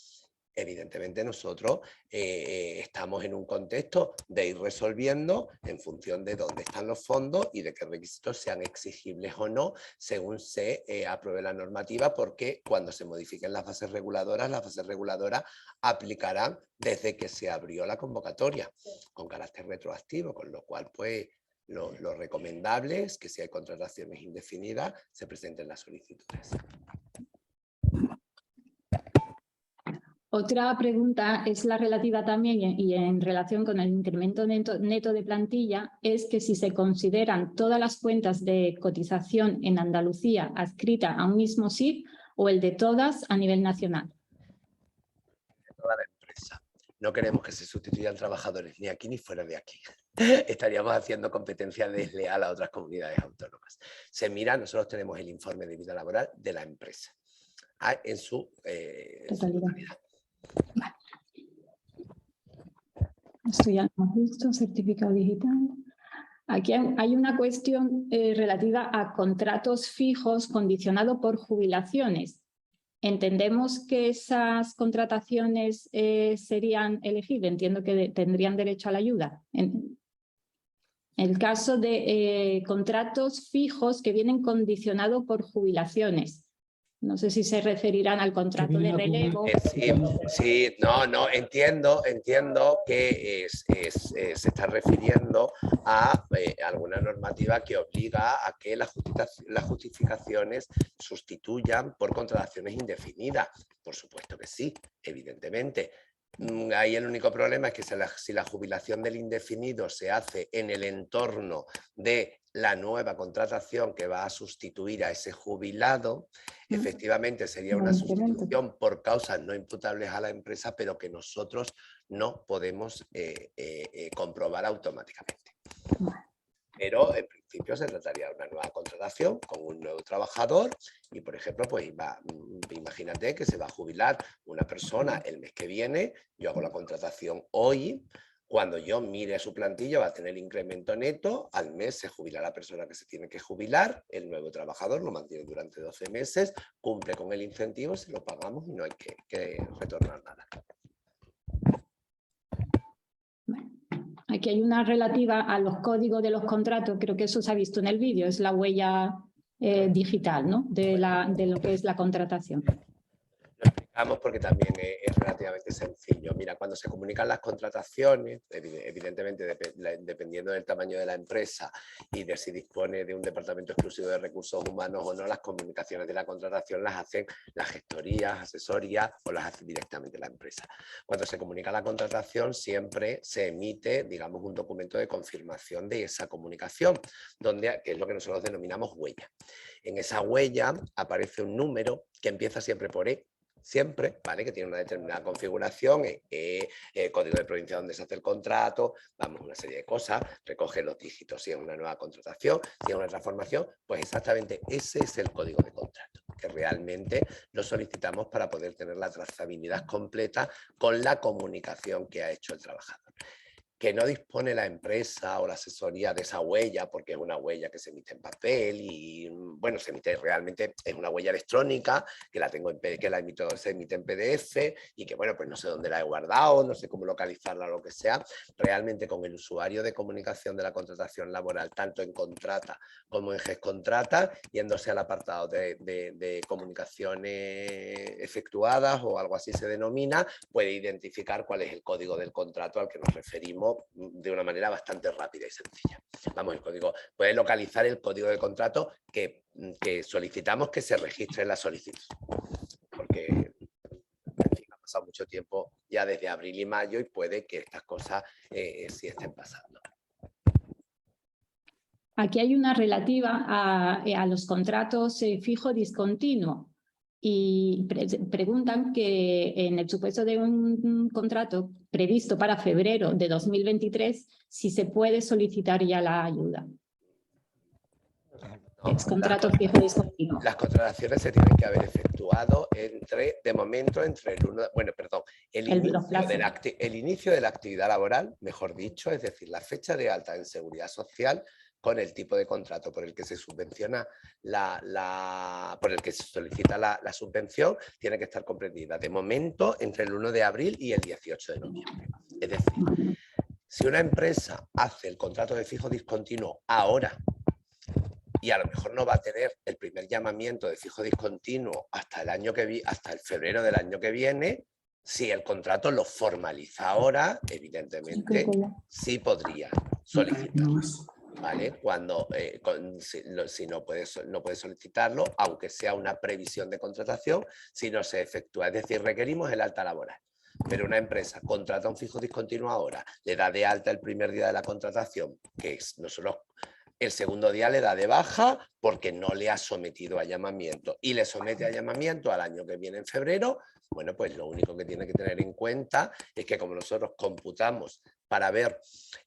Evidentemente nosotros estamos en un contexto de ir resolviendo en función de dónde están los fondos y de qué requisitos sean exigibles o no según se apruebe la normativa, porque cuando se modifiquen las bases reguladoras aplicarán desde que se abrió la convocatoria con carácter retroactivo, con lo cual pues lo recomendable es que si hay contrataciones indefinidas se presenten las solicitudes. Otra pregunta es la relativa también y en relación con el incremento neto de plantilla, es que si se consideran todas las cuentas de cotización en Andalucía adscritas a un mismo SIF o el de todas a nivel nacional. Toda la empresa. No queremos que se sustituyan trabajadores ni aquí ni fuera de aquí. Estaríamos haciendo competencia desleal a otras comunidades autónomas. Se mira, nosotros tenemos el informe de vida laboral de la empresa en su totalidad. Vale. Esto ya lo hemos visto, certificado digital. Aquí hay una cuestión relativa a contratos fijos condicionados por jubilaciones. ¿Entendemos que esas contrataciones serían elegibles? Entiendo que tendrían derecho a la ayuda. En el caso de contratos fijos que vienen condicionados por jubilaciones. No sé si se referirán al contrato de relevo. Sí, no, entiendo que se está refiriendo a alguna normativa que obliga a que las justificaciones sustituyan por contrataciones indefinidas. Por supuesto que sí, evidentemente. Ahí el único problema es que si la jubilación del indefinido se hace en el entorno de la nueva contratación que va a sustituir a ese jubilado, efectivamente sería una sustitución por causas no imputables a la empresa, pero que nosotros no podemos comprobar automáticamente. Pero en principio se trataría de una nueva contratación con un nuevo trabajador y, por ejemplo, pues imagínate que se va a jubilar una persona el mes que viene, yo hago la contratación hoy, cuando yo mire su plantilla va a tener incremento neto, al mes se jubila la persona que se tiene que jubilar, el nuevo trabajador lo mantiene durante 12 meses, cumple con el incentivo, se lo pagamos y no hay que retornar nada. Aquí hay una relativa a los códigos de los contratos, creo que eso se ha visto en el vídeo, es la huella digital, ¿no? de lo que es la contratación. Lo explicamos porque también es relativamente sencillo. Mira, cuando se comunican las contrataciones, evidentemente dependiendo del tamaño de la empresa y de si dispone de un departamento exclusivo de recursos humanos o no, las comunicaciones de la contratación las hacen las gestorías, asesorías o las hace directamente la empresa. Cuando se comunica la contratación siempre se emite, digamos, un documento de confirmación de esa comunicación, que es lo que nosotros denominamos huella. En esa huella aparece un número que empieza siempre por E, siempre, ¿vale? Que tiene una determinada configuración, código de provincia donde se hace el contrato, vamos, una serie de cosas, recoge los dígitos si es una nueva contratación, si es una transformación, pues exactamente ese es el código de contrato, que realmente lo solicitamos para poder tener la trazabilidad completa con la comunicación que ha hecho el trabajador. Que no dispone la empresa o la asesoría de esa huella, porque es una huella que se emite en papel y, bueno, se emite realmente, es una huella electrónica, que la tengo en se emite en PDF y que, bueno, pues no sé dónde la he guardado, no sé cómo localizarla o lo que sea. Realmente con el usuario de comunicación de la contratación laboral, tanto en Contrata como en GESContrata, yéndose al apartado de comunicaciones efectuadas o algo así se denomina, puede identificar cuál es el código del contrato al que nos referimos de una manera bastante rápida y sencilla. Vamos, el código, puede localizar el código de contrato que solicitamos que se registre en la solicitud. Porque en fin, ha pasado mucho tiempo ya desde abril y mayo y puede que estas cosas sí estén pasando. Aquí hay una relativa a los contratos fijo discontinuo. Y preguntan que en el supuesto de un contrato previsto para febrero de 2023, si se puede solicitar ya la ayuda. No, es contrato fijo discontinuo. Las contrataciones se tienen que haber efectuado de momento entre el inicio de la actividad laboral, mejor dicho, es decir, la fecha de alta en Seguridad Social, con el tipo de contrato por el que se subvenciona por el que se solicita la subvención, tiene que estar comprendida de momento entre el 1 de abril y el 18 de noviembre. Es decir, si una empresa hace el contrato de fijo discontinuo ahora y a lo mejor no va a tener el primer llamamiento de fijo discontinuo hasta el febrero del año que viene, si el contrato lo formaliza ahora, evidentemente sí podría solicitarlo. ¿Vale? Cuando si no puede solicitarlo, aunque sea una previsión de contratación, si no se efectúa. Es decir, requerimos el alta laboral. Pero una empresa contrata un fijo discontinuo ahora, le da de alta el primer día de la contratación, que es nosotros el segundo día le da de baja porque no le ha sometido a llamamiento y le somete a llamamiento al año que viene en febrero, bueno, pues lo único que tiene que tener en cuenta es que como nosotros computamos para ver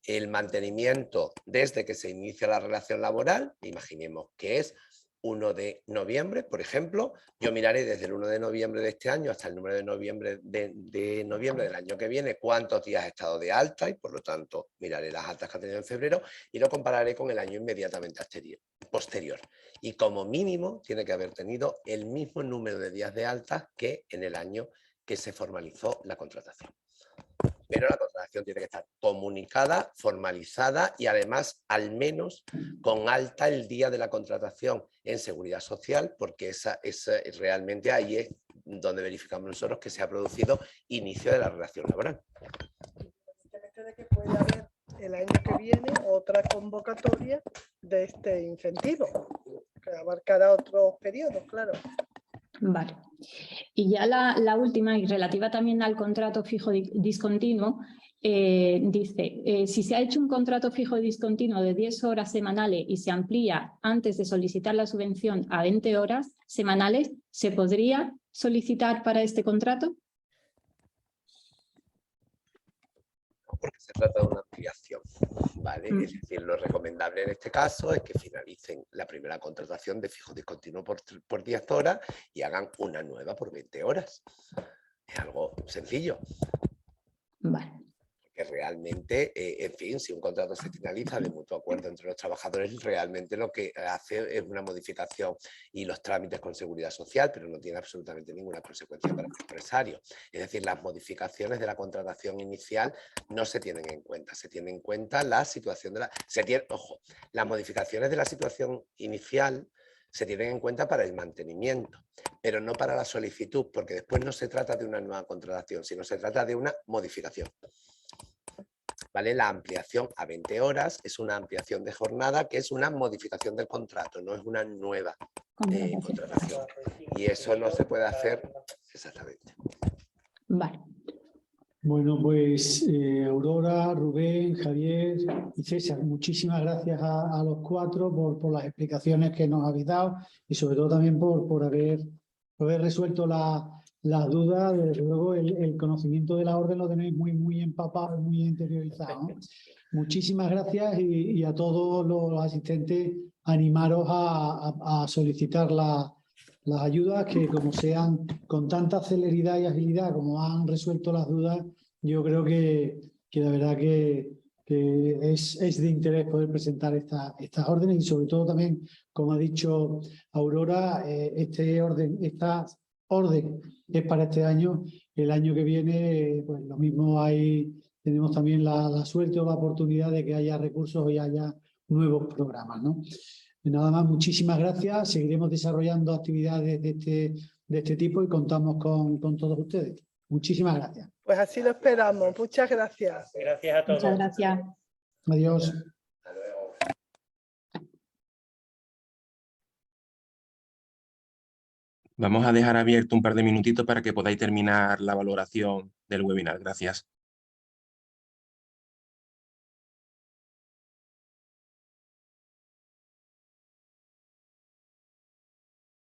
el mantenimiento desde que se inicia la relación laboral, imaginemos que es 1 de noviembre, por ejemplo, yo miraré desde el 1 de noviembre de este año hasta el número de noviembre del año que viene cuántos días he estado de alta y por lo tanto miraré las altas que ha tenido en febrero y lo compararé con el año inmediatamente posterior. Y como mínimo tiene que haber tenido el mismo número de días de alta que en el año que se formalizó la contratación. Pero la contratación tiene que estar comunicada, formalizada y además al menos con alta el día de la contratación en Seguridad Social, porque esa realmente ahí es donde verificamos nosotros que se ha producido inicio de la relación laboral. De que puede haber el año que viene otra convocatoria de este incentivo, que abarcará otros periodos, claro. Vale. Y ya la última, y relativa también al contrato fijo discontinuo, dice, si se ha hecho un contrato fijo discontinuo de 10 horas semanales y se amplía antes de solicitar la subvención a 20 horas semanales, ¿se podría solicitar para este contrato? Porque se trata de una ampliación, ¿vale? Es decir, lo recomendable en este caso es que finalicen la primera contratación de fijo discontinuo por 10 horas y hagan una nueva por 20 horas. Es algo sencillo. Vale. Que realmente, en fin, si un contrato se finaliza de mutuo acuerdo entre los trabajadores, realmente lo que hace es una modificación y los trámites con Seguridad Social, pero no tiene absolutamente ninguna consecuencia para el empresario. Es decir, las modificaciones de la contratación inicial no se tienen en cuenta, se tiene en cuenta la situación de las modificaciones de la situación inicial se tienen en cuenta para el mantenimiento, pero no para la solicitud, porque después no se trata de una nueva contratación, sino se trata de una modificación. ¿Vale? La ampliación a 20 horas es una ampliación de jornada que es una modificación del contrato, no es una nueva contratación. Y eso no se puede hacer exactamente. Vale. Bueno, pues Aurora, Rubén, Javier y César, muchísimas gracias a los cuatro por las explicaciones que nos habéis dado y sobre todo también por haber resuelto la las dudas, desde luego el conocimiento de la orden lo tenéis muy empapado, muy interiorizado, ¿no? Muchísimas gracias y a todos los asistentes animaros a solicitar las ayudas, que como sean con tanta celeridad y agilidad como han resuelto las dudas, yo creo que la verdad que es de interés poder presentar estas órdenes, y sobre todo también, como ha dicho Aurora, esta orden es para este año. El año que viene, pues lo mismo tenemos también la suerte o la oportunidad de que haya recursos y haya nuevos programas, ¿no? Nada más, muchísimas gracias. Seguiremos desarrollando actividades de este tipo y contamos con todos ustedes. Muchísimas gracias. Pues así lo esperamos. Muchas gracias. Gracias a todos. Muchas gracias. Adiós. Vamos a dejar abierto un par de minutitos para que podáis terminar la valoración del webinar. Gracias.